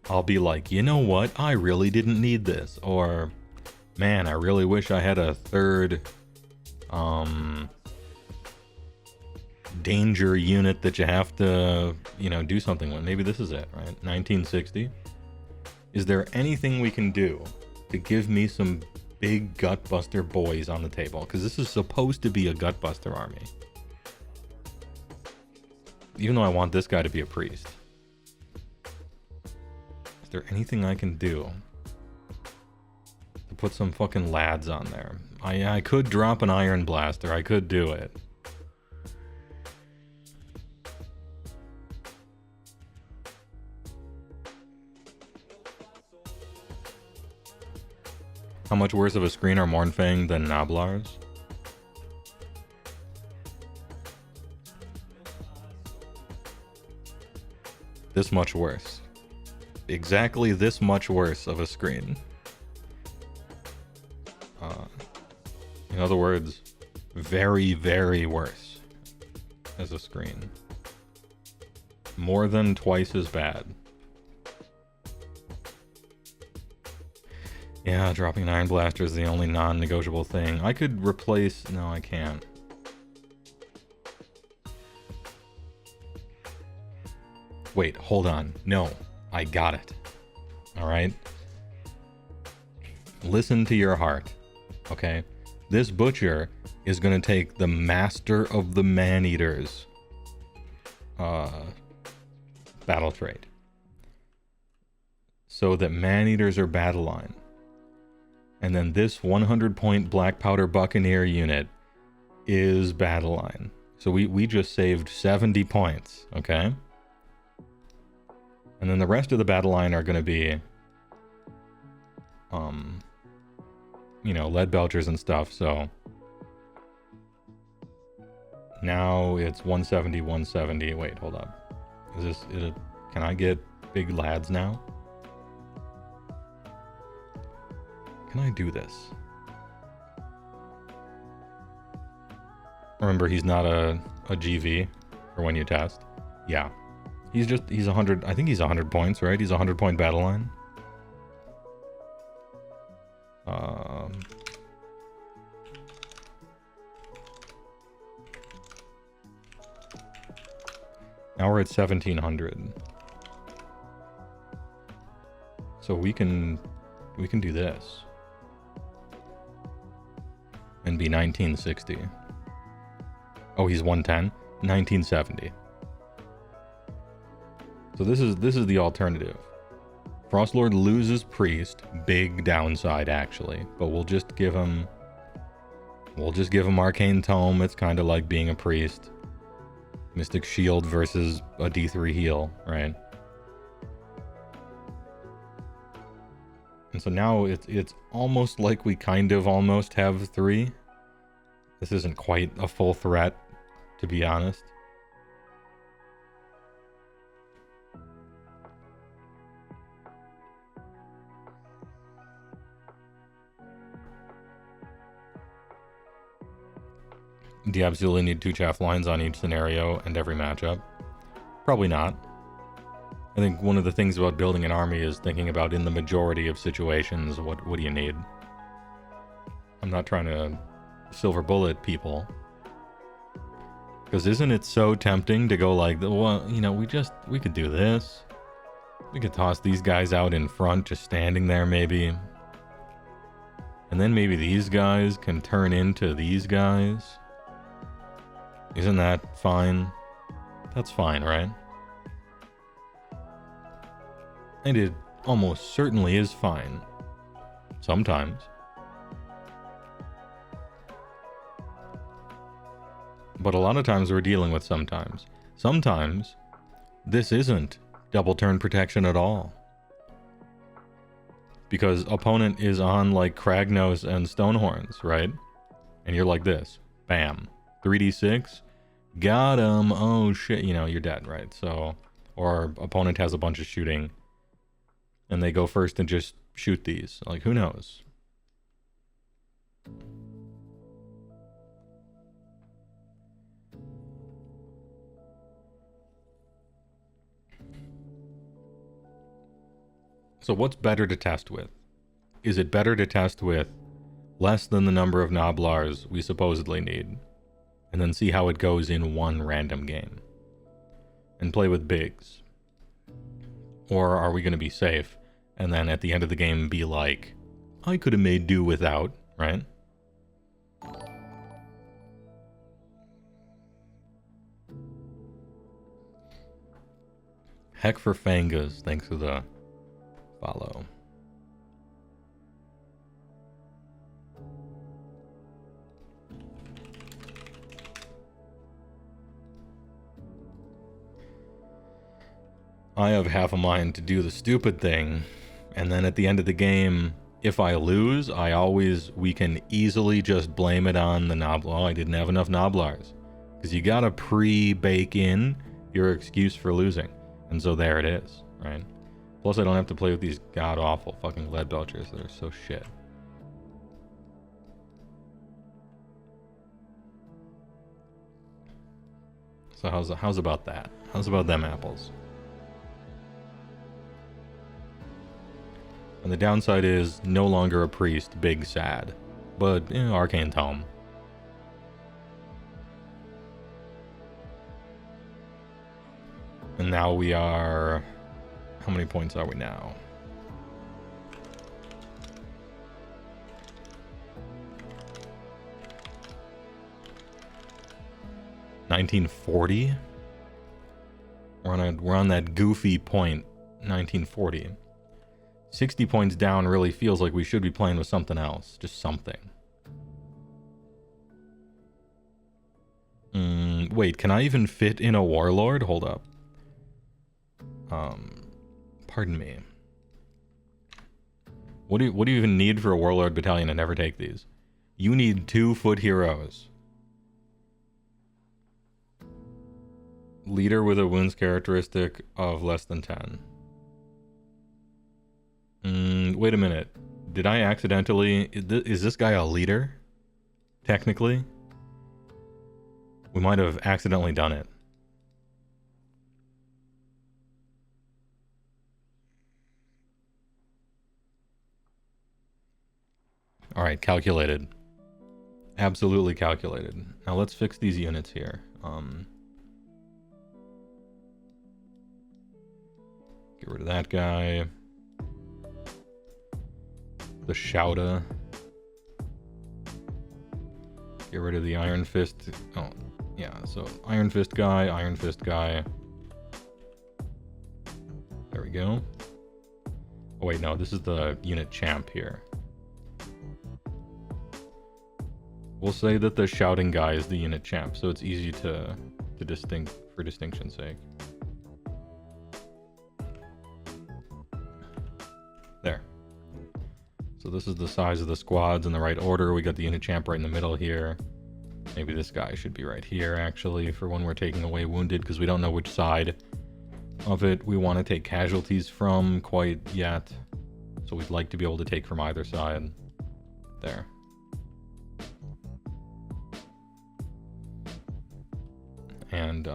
I'll be like, you know what? I really didn't need this. Or, man, I really wish I had a third, danger unit that you have to, do something with. Maybe this is it, right? 1960. Is there anything we can do to give me some big Gutbuster boys on the table? Because this is supposed to be a Gutbuster army. even though I want this guy to be a priest. Is there anything I can do to put some fucking lads on there? I could drop an Iron Blaster. I could do it. How much worse of a screen are Mornfang than Noblars? This much worse. Exactly this much worse of a screen. In other words, very, very worse as a screen. More than twice as bad. Yeah, dropping an Iron Blaster is the only non-negotiable thing. I could replace... No, I can't. Wait, hold on. No, I got it. Alright? Listen to your heart. Okay? This butcher is going to take the Master of the Man-Eaters battle trait. So that Man-Eaters are battle line. And then this 100-point Black Powder Buccaneer unit is battle line. So we just saved 70 points, okay? And then the rest of the battle line are going to be, you know, lead belchers and stuff, so now it's 170, 170. Wait, hold up. Can I get big lads now? Can I do this? Remember, he's not a GV for when you test. Yeah. He's 100, I think he's 100 points, right? He's 100 point battle line. Now we're at 1700. So we can do this. And be 1960. Oh, he's 110? 1970. So this is the alternative. Frostlord loses Priest, big downside actually, but we'll just give him Arcane Tome. It's kind of like being a priest. Mystic Shield versus a D3 heal, right? And so now it's almost like we kind of almost have 3. This isn't quite a full threat, to be honest. Do you absolutely need 2 chaff lines on each scenario and every matchup? Probably not. I think one of the things about building an army is thinking about, in the majority of situations, what do you need? I'm not trying to silver bullet people. Because isn't it so tempting to go like, well, you know, we could do this. We could toss these guys out in front, just standing there maybe. And then maybe these guys can turn into these guys. Isn't that fine? That's fine, right? And it almost certainly is fine. Sometimes. But a lot of times we're dealing with sometimes. Sometimes this isn't double turn protection at all. Because opponent is on like Kragnos and Stonehorns, right? And you're like this. Bam. 3d6, got him. Oh shit, you know, you're dead, right? So, or opponent has a bunch of shooting and they go first and just shoot these. Like, who knows? So what's better to test with? Is it better to test with less than the number of Noblars we supposedly need? And then see how it goes in one random game. And play with bigs. Or are we going to be safe? And then at the end of the game be like, I could have made do without, right? Heck for Fangas, thanks for the follow. I have half a mind to do the stupid thing, and then at the end of the game, if I lose, we can easily just blame it on the Noblar. I didn't have enough Noblars. Because you gotta pre-bake in your excuse for losing. And so there it is, right? Plus I don't have to play with these god-awful fucking lead belchers that are so shit. So how's about that? How's about them apples? And the downside is no longer a priest, big sad. But, Arcane Tome. And now we are... How many points are we now? $1940? We're on that goofy point, 1940. 60 points down really feels like we should be playing with something else. Just something. Wait, can I even fit in a warlord? Hold up. Pardon me. What do you even need for a warlord battalion? I never take these. You need 2 foot heroes. Leader with a wounds characteristic of less than 10. Wait a minute. Did I accidentally... Is this guy a leader? Technically? We might have accidentally done it. Alright, calculated. Absolutely calculated. Now let's fix these units here. Get rid of that guy. The Shouta. Get rid of the Iron Fist. Oh, yeah, so Iron Fist guy, Iron Fist guy. There we go. Oh wait, no, this is the unit champ here. We'll say that the shouting guy is the unit champ, so it's easy to distinct for distinction's sake. There. So this is the size of the squads in the right order. We got the unit champ right in the middle here. Maybe this guy should be right here, actually, for when we're taking away wounded, because we don't know which side of it we want to take casualties from quite yet. So we'd like to be able to take from either side. There. And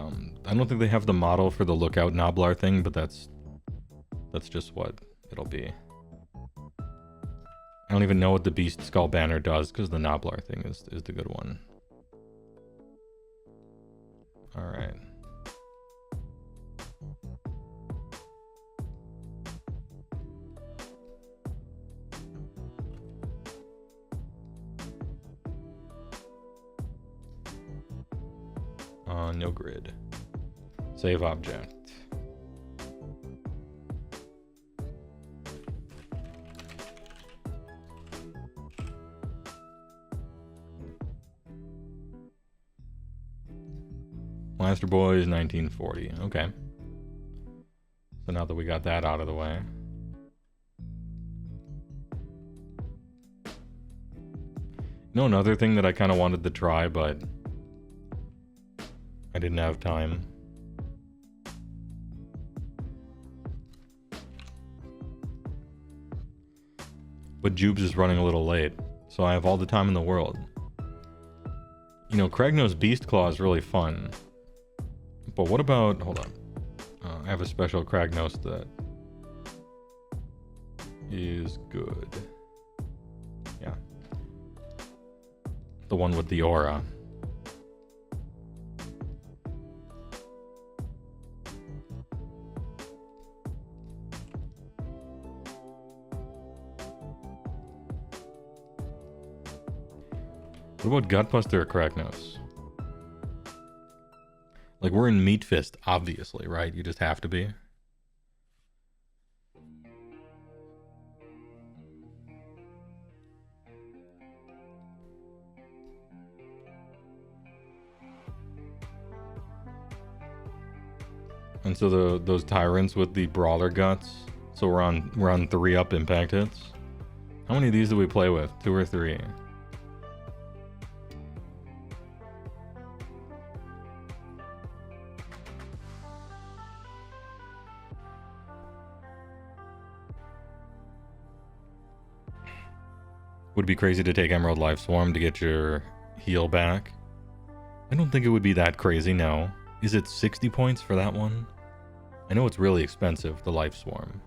I don't think they have the model for the lookout Noblar thing, but that's just what it'll be. I don't even know what the Beast Skull banner does, because the Noblar thing is the good one. Alright. No grid. Save object. Blaster Boys 1940. Okay. So now that we got that out of the way. You know, another thing that I kind of wanted to try, but I didn't have time. But Jubes is running a little late, so I have all the time in the world. You know, Kragnos Beast Claw is really fun. But what about... Hold on. I have a special Kragnos that is good. Yeah. The one with the aura. What about Gutbuster or Kragnos? Like, we're in Meat Fist, obviously, right? You just have to be. And so those tyrants with the brawler guts. So we're on 3 up impact hits. How many of these do we play with? 2 or 3? Would it be crazy to take Emerald Life Swarm to get your heal back? I don't think it would be that crazy, no. Is it 60 points for that one? I know it's really expensive, the Life Swarm.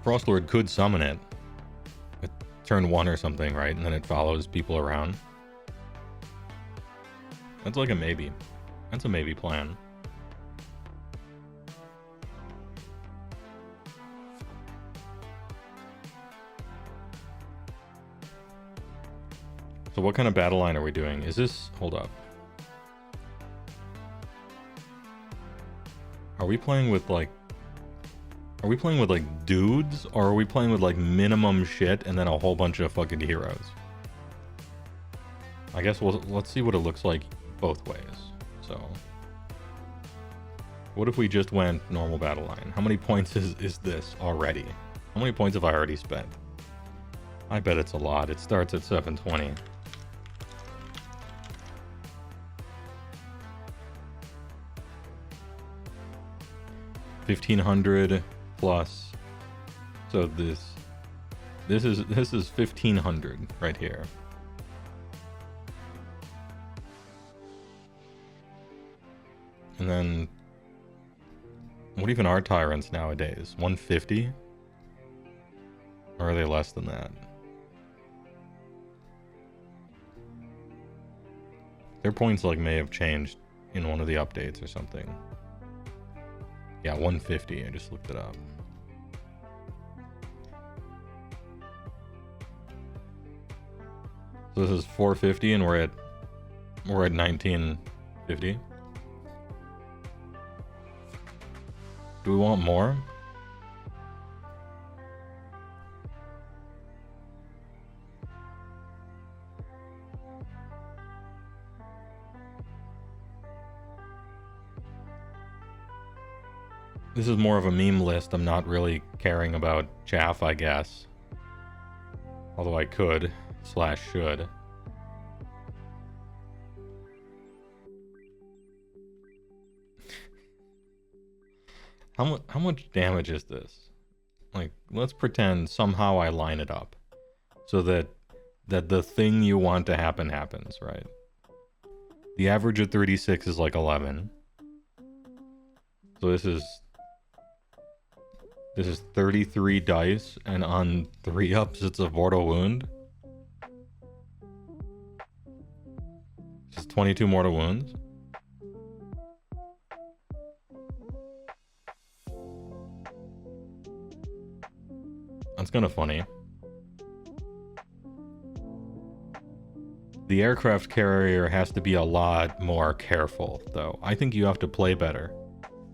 Frostlord could summon it at turn 1 or something, right? And then it follows people around. That's like a maybe. That's a maybe plan. So what kind of battle line are we doing? Is this... Hold up. Are we playing with like... Are we playing with like dudes? Or are we playing with like minimum shit and then a whole bunch of fucking heroes? I guess let's see what it looks like both ways. So... What if we just went normal battle line? How many points is this already? How many points have I already spent? I bet it's a lot. It starts at 720. $1,500 plus. So this is 1,500 right here. And then what even are tyrants nowadays? 150? Or are they less than that? Their points like may have changed in one of the updates or something. Yeah, 150. I just looked it up. So this is 450 and we're at 1950. Do we want more? This is more of a meme list. I'm not really caring about chaff, I guess. Although I could, / should. How much damage is this? Like, let's pretend somehow I line it up. So that the thing you want to happen happens, right? The average of 36 is like 11. So this is 33 dice, and on 3 ups it's a mortal wound. Just 22 mortal wounds. That's kind of funny. The aircraft carrier has to be a lot more careful, though. I think you have to play better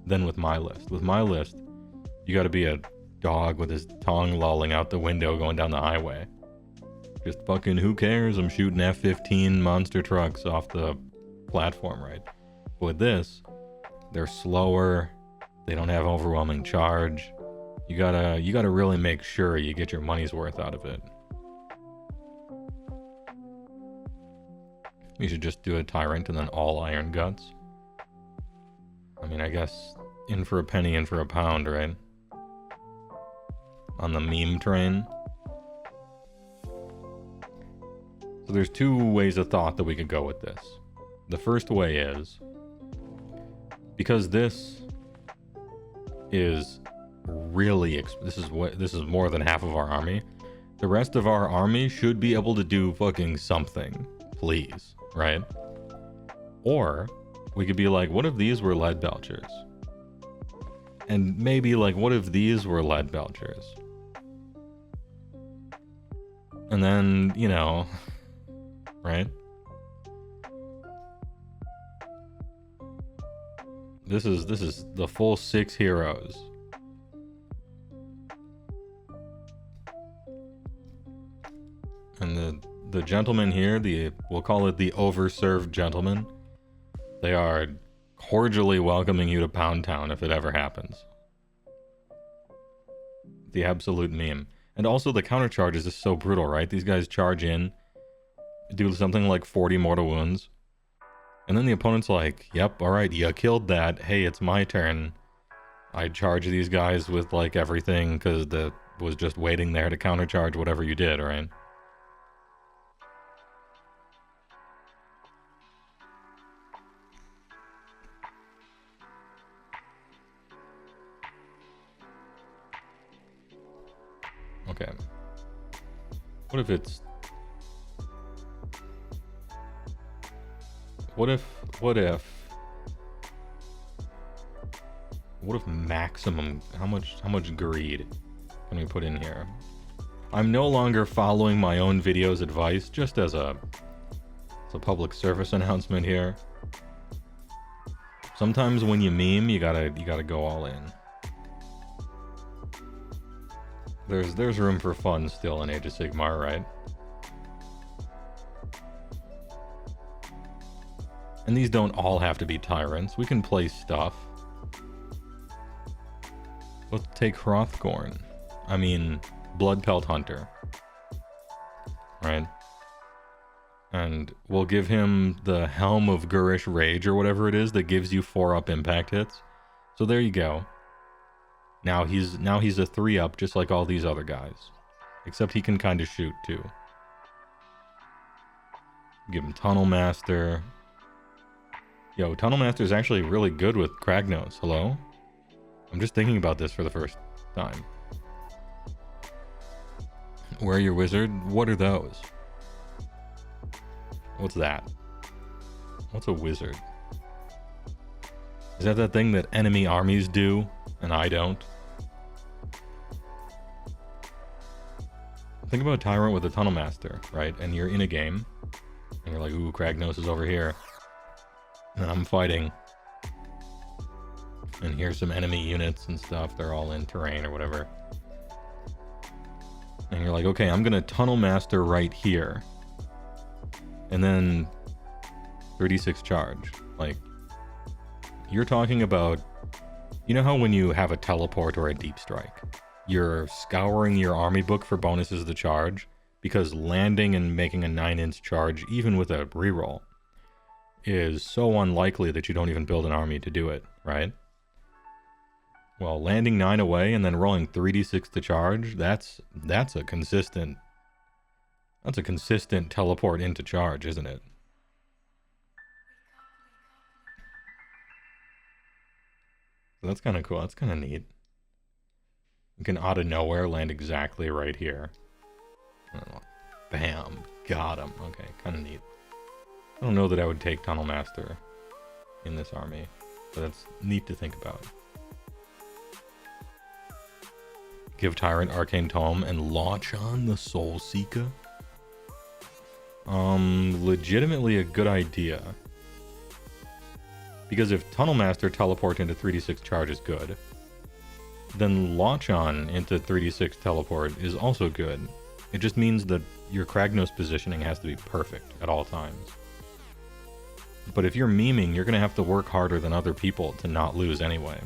than with my list. With my list, you gotta be a dog with his tongue lolling out the window going down the highway. Just fucking who cares? I'm shooting F-15 monster trucks off the platform, right? But with this, they're slower. They don't have overwhelming charge. You gotta really make sure you get your money's worth out of it. You should just do a tyrant and then all iron guts. I mean, I guess in for a penny, in for a pound, right? On the meme train. So there's 2 ways of thought that we could go with this. The first way is, because this is really this is more than half of our army. The rest of our army should be able to do fucking something, please, right? Or we could be like, what if these were lead belchers? And maybe like, what if these were lead belchers? And then, you know, right? This is the full 6 heroes. the gentlemen here, we'll call it the overserved gentlemen, they are cordially welcoming you to Pound Town if it ever happens. The absolute meme. And also the counter charge is just so brutal, right? These guys charge in, do something like 40 mortal wounds, and then the opponent's like, yep, alright, you killed that, hey, it's my turn. I charge these guys with like everything because the was just waiting there to countercharge whatever you did, right? Okay. What if it's... What if maximum... How much greed can we put in here? I'm no longer following my own video's advice, just as a public service announcement here. Sometimes when you meme, you gotta go all in. There's room for fun still in Age of Sigmar, right? And these don't all have to be tyrants. We can play stuff. Let's take Hrothgorn. I mean, Bloodpelt Hunter. Right? And we'll give him the Helm of Gurish Rage or whatever it is that gives you 4-up impact hits. So there you go. Now he's a 3-up just like all these other guys. Except he can kind of shoot too. Give him Tunnel Master. Yo, Tunnel Master is actually really good with Kragnos. Hello? I'm just thinking about this for the first time. Where your wizard? What are those? What's that? What's a wizard? Is that thing that enemy armies do and I don't? Think about a tyrant with a Tunnel Master, right? And you're in a game and you're like, ooh, Kragnos is over here. And I'm fighting. And here's some enemy units and stuff. They're all in terrain or whatever. And you're like, okay, I'm going to Tunnel Master right here. And then 36 charge. Like, you're talking about... You know how when you have a teleport or a deep strike, you're scouring your army book for bonuses to charge? Because landing and making a 9-inch charge, even with a reroll, is so unlikely that you don't even build an army to do it, right? Well, landing 9 away and then rolling 3d6 to charge, that's a consistent teleport into charge, isn't it? So that's kind of cool. That's kind of neat. You can out of nowhere land exactly right here. Bam. Got him. Okay, kind of neat. I don't know that I would take Tunnel Master in this army, but that's neat to think about. Give Tyrant Arcane Tome and launch on the Soul Seeker. Legitimately a good idea. Because if Tunnel Master teleport into 3d6 charge is good, then launch on into 3d6 teleport is also good. It just means that your Kragnos positioning has to be perfect at all times. But if you're memeing, you're going to have to work harder than other people to not lose anyway.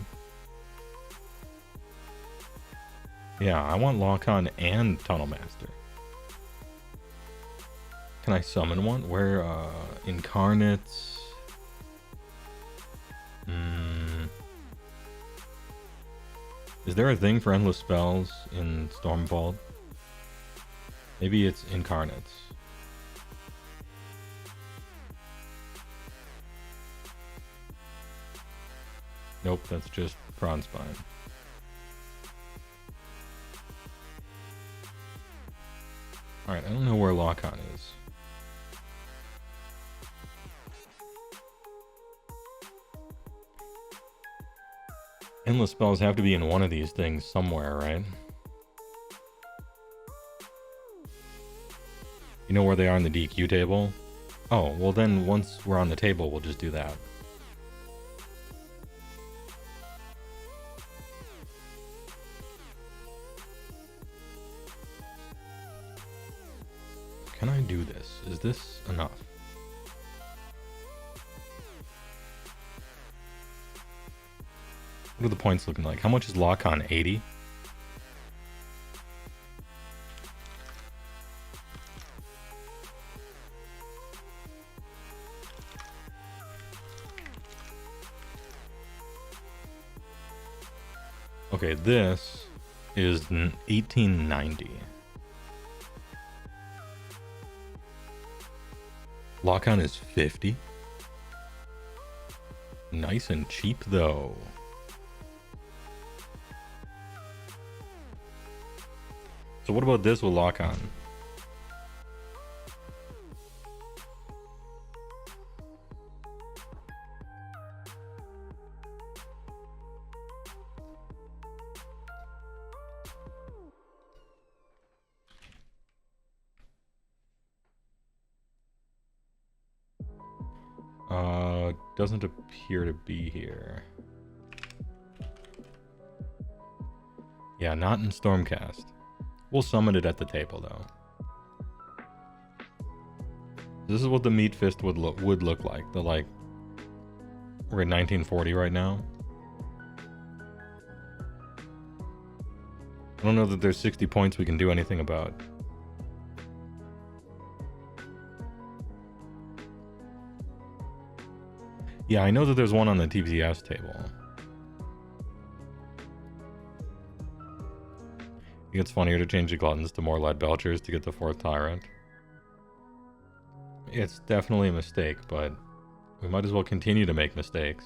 Yeah, I want Lock-On and Tunnel Master. Can I summon one? Where, Incarnates... Is there a thing for endless spells in Stormvault? Maybe it's Incarnates. Nope, that's just Bronzespine. Alright, I don't know where Lock-On is. Endless spells have to be in one of these things somewhere, right? You know where they are in the DQ table? Oh, well then once we're on the table, we'll just do that. Can I do this? Is this enough? What are the points looking like? How much is lock on? 80? Okay, this is 1890. Lock-on is 50. Nice and cheap, though. So what about this with lock-on? Doesn't appear to be here. Yeah, not in Stormcast. We'll summon it at the table, though. This is what the meat fist would look like. We're at 1940 right now. I don't know that there's 60 points we can do anything about. Yeah, I know that there's one on the TPS table. I think it's funnier to change the Gluttons to more Lead Belchers to get the 4th Tyrant. It's definitely a mistake, but we might as well continue to make mistakes.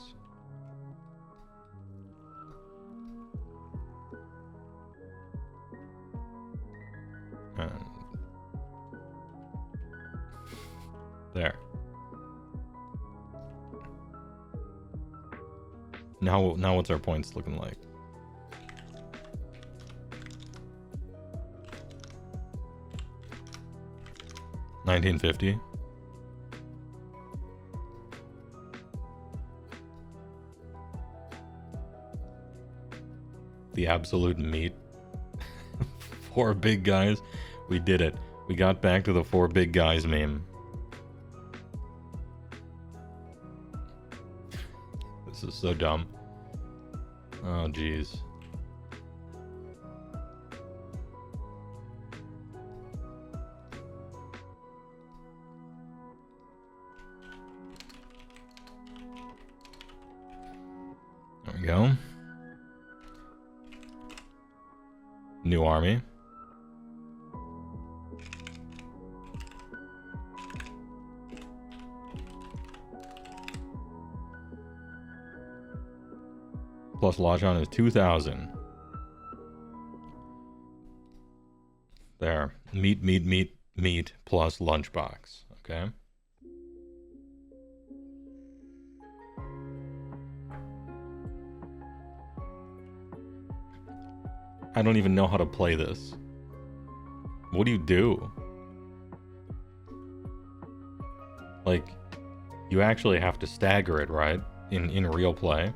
And there. Now what's our points looking like? $19.50. The absolute meat. 4 big guys. We did it. We got back to the 4 big guys meme. This is so dumb. Oh, jeez. There we go. New army. Plus Lodgeon is 2,000. There. Meat plus lunchbox. Okay. I don't even know how to play this. What do you do? Like, you actually have to stagger it, right? In real play.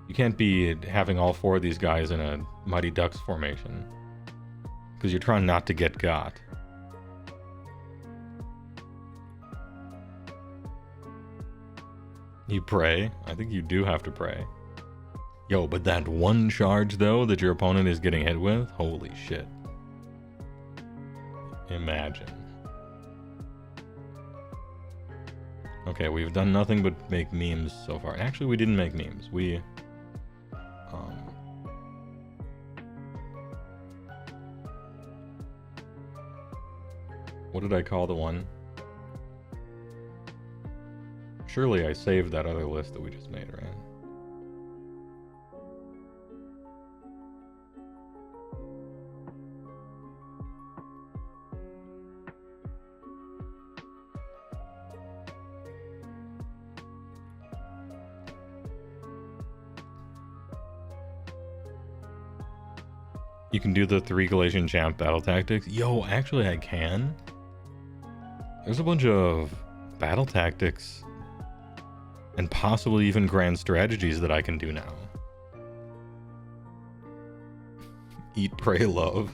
You can't be having all 4 of these guys in a Mighty Ducks formation. Because you're trying not to get got. You pray? I think you do have to pray. Yo, but that one charge, though, that your opponent is getting hit with? Holy shit. Imagine. Okay, we've done nothing but make memes so far. Actually, we didn't make memes. We... what did I call the one? Surely I saved that other list that we just made, right? You can do the 3 Galatian Champ battle tactics. Yo, actually I can. There's a bunch of battle tactics and possibly even grand strategies that I can do now. Eat, pray, love.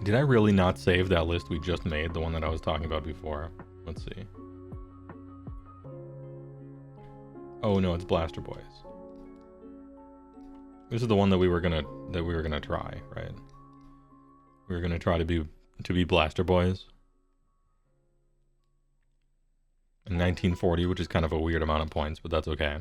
Did I really not save that list we just made, the one that I was talking about before? Let's see. Oh no, it's Blaster Boys. This is the one that we were gonna try, right? We were gonna try to be Blaster Boys. In 1940, which is kind of a weird amount of points, but that's okay.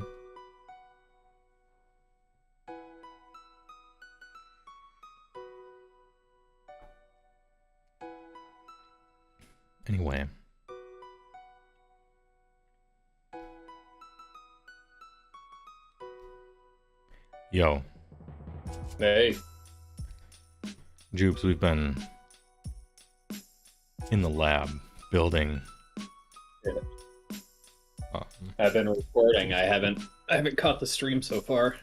Anyway. Yo.
Hey.
Jupes, we've been in the lab building.
Yeah. I've been recording. I haven't caught the stream so far.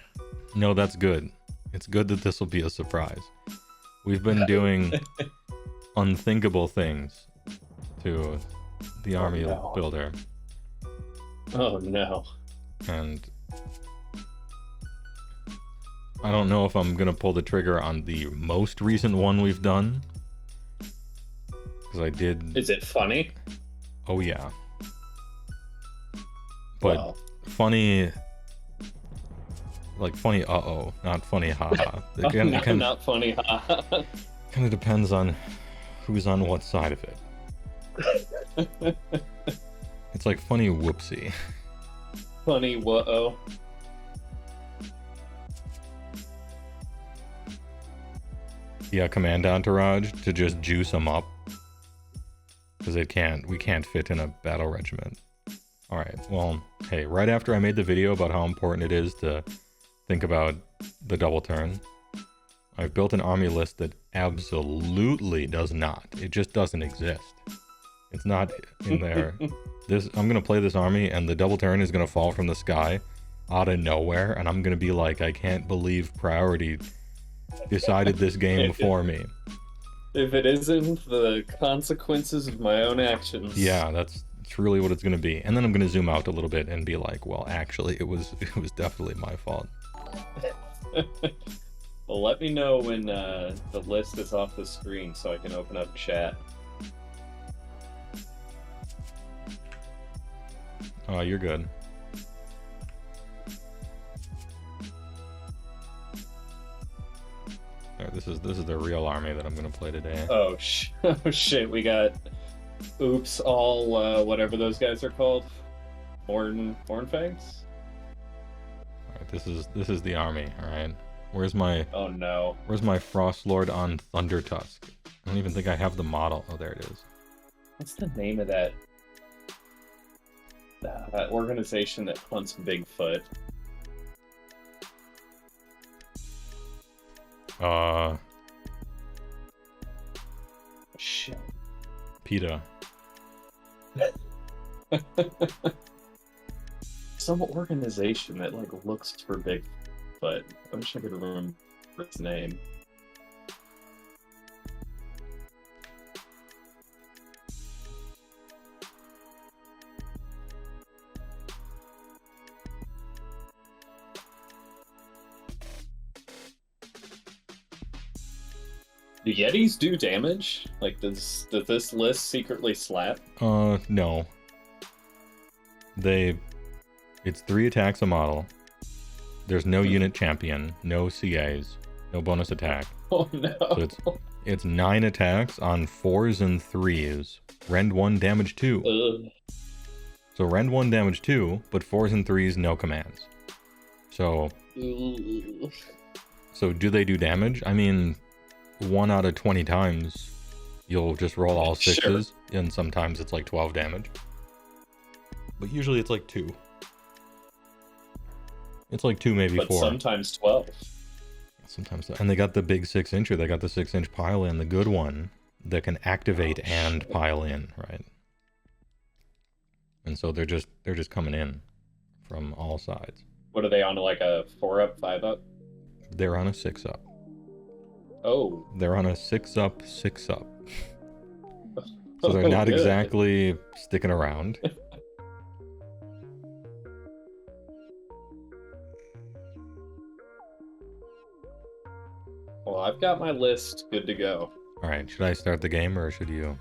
No, that's good. It's good that this will be a surprise. We've been doing unthinkable things to the army builder.
Oh no.
And I don't know if I'm gonna pull the trigger on the most recent one we've done. Because I did...
Is it funny?
Oh yeah. But
Wow.
funny... Like funny uh-oh, not funny haha.
Not funny, haha.
Kind of depends on who's on what side of it. It's like funny whoopsie.
Funny whoa.
Yeah, command entourage to just juice them up. Because we can't fit in a battle regiment. Alright, well, hey, right after I made the video about how important it is to think about the double turn, I've built an army list that absolutely does not. It just doesn't exist. It's not in there. I'm gonna play this army and the double turn is gonna fall from the sky out of nowhere, and I'm gonna be like, I can't believe priority decided this game for me.
If it isn't the consequences of my own actions.
Yeah, that's really what it's gonna be. And then I'm gonna zoom out a little bit and be like, well, actually, it was definitely my fault.
Well, let me know when the list is off the screen so I can open up chat.
Oh, you're good. Alright, this is the real army that I'm gonna play today.
Oh, oh shit, we got oops all whatever those guys are called. Hornfangs?
Alright, this is the army, alright? Where's my Frostlord on Thunder Tusk? I don't even think I have the model. Oh, there it is.
What's the name of that organization that hunts Bigfoot? Shit.
PETA.
Some organization that like looks for Bigfoot. I wish I could remember its name. Do Yetis do damage? Like, does this list secretly slap?
No. It's 3 attacks a model. There's no unit champion, no CAs, no bonus attack.
Oh no.
So it's 9 attacks on 4s and 3s. Rend 1, damage 2. So rend 1, damage 2, but 4s and 3s, no commands. So do they do damage? I mean, 1 out of 20 times you'll just roll all 6s, sure. And sometimes it's like 12 damage. But usually it's like 2. It's like 2, maybe 4.
But sometimes 12.
Sometimes, and they got the big 6-incher. They got the 6-inch pile in, the good one that can activate and pile in, right? And so they're just coming in from all sides.
What are they on, like a 4-up, 5-up?
They're on a 6-up.
Oh.
They're on a 6-up, 6-up. So they're not exactly sticking around.
Well, I've got my list good to go.
All right, should I start the game or should you?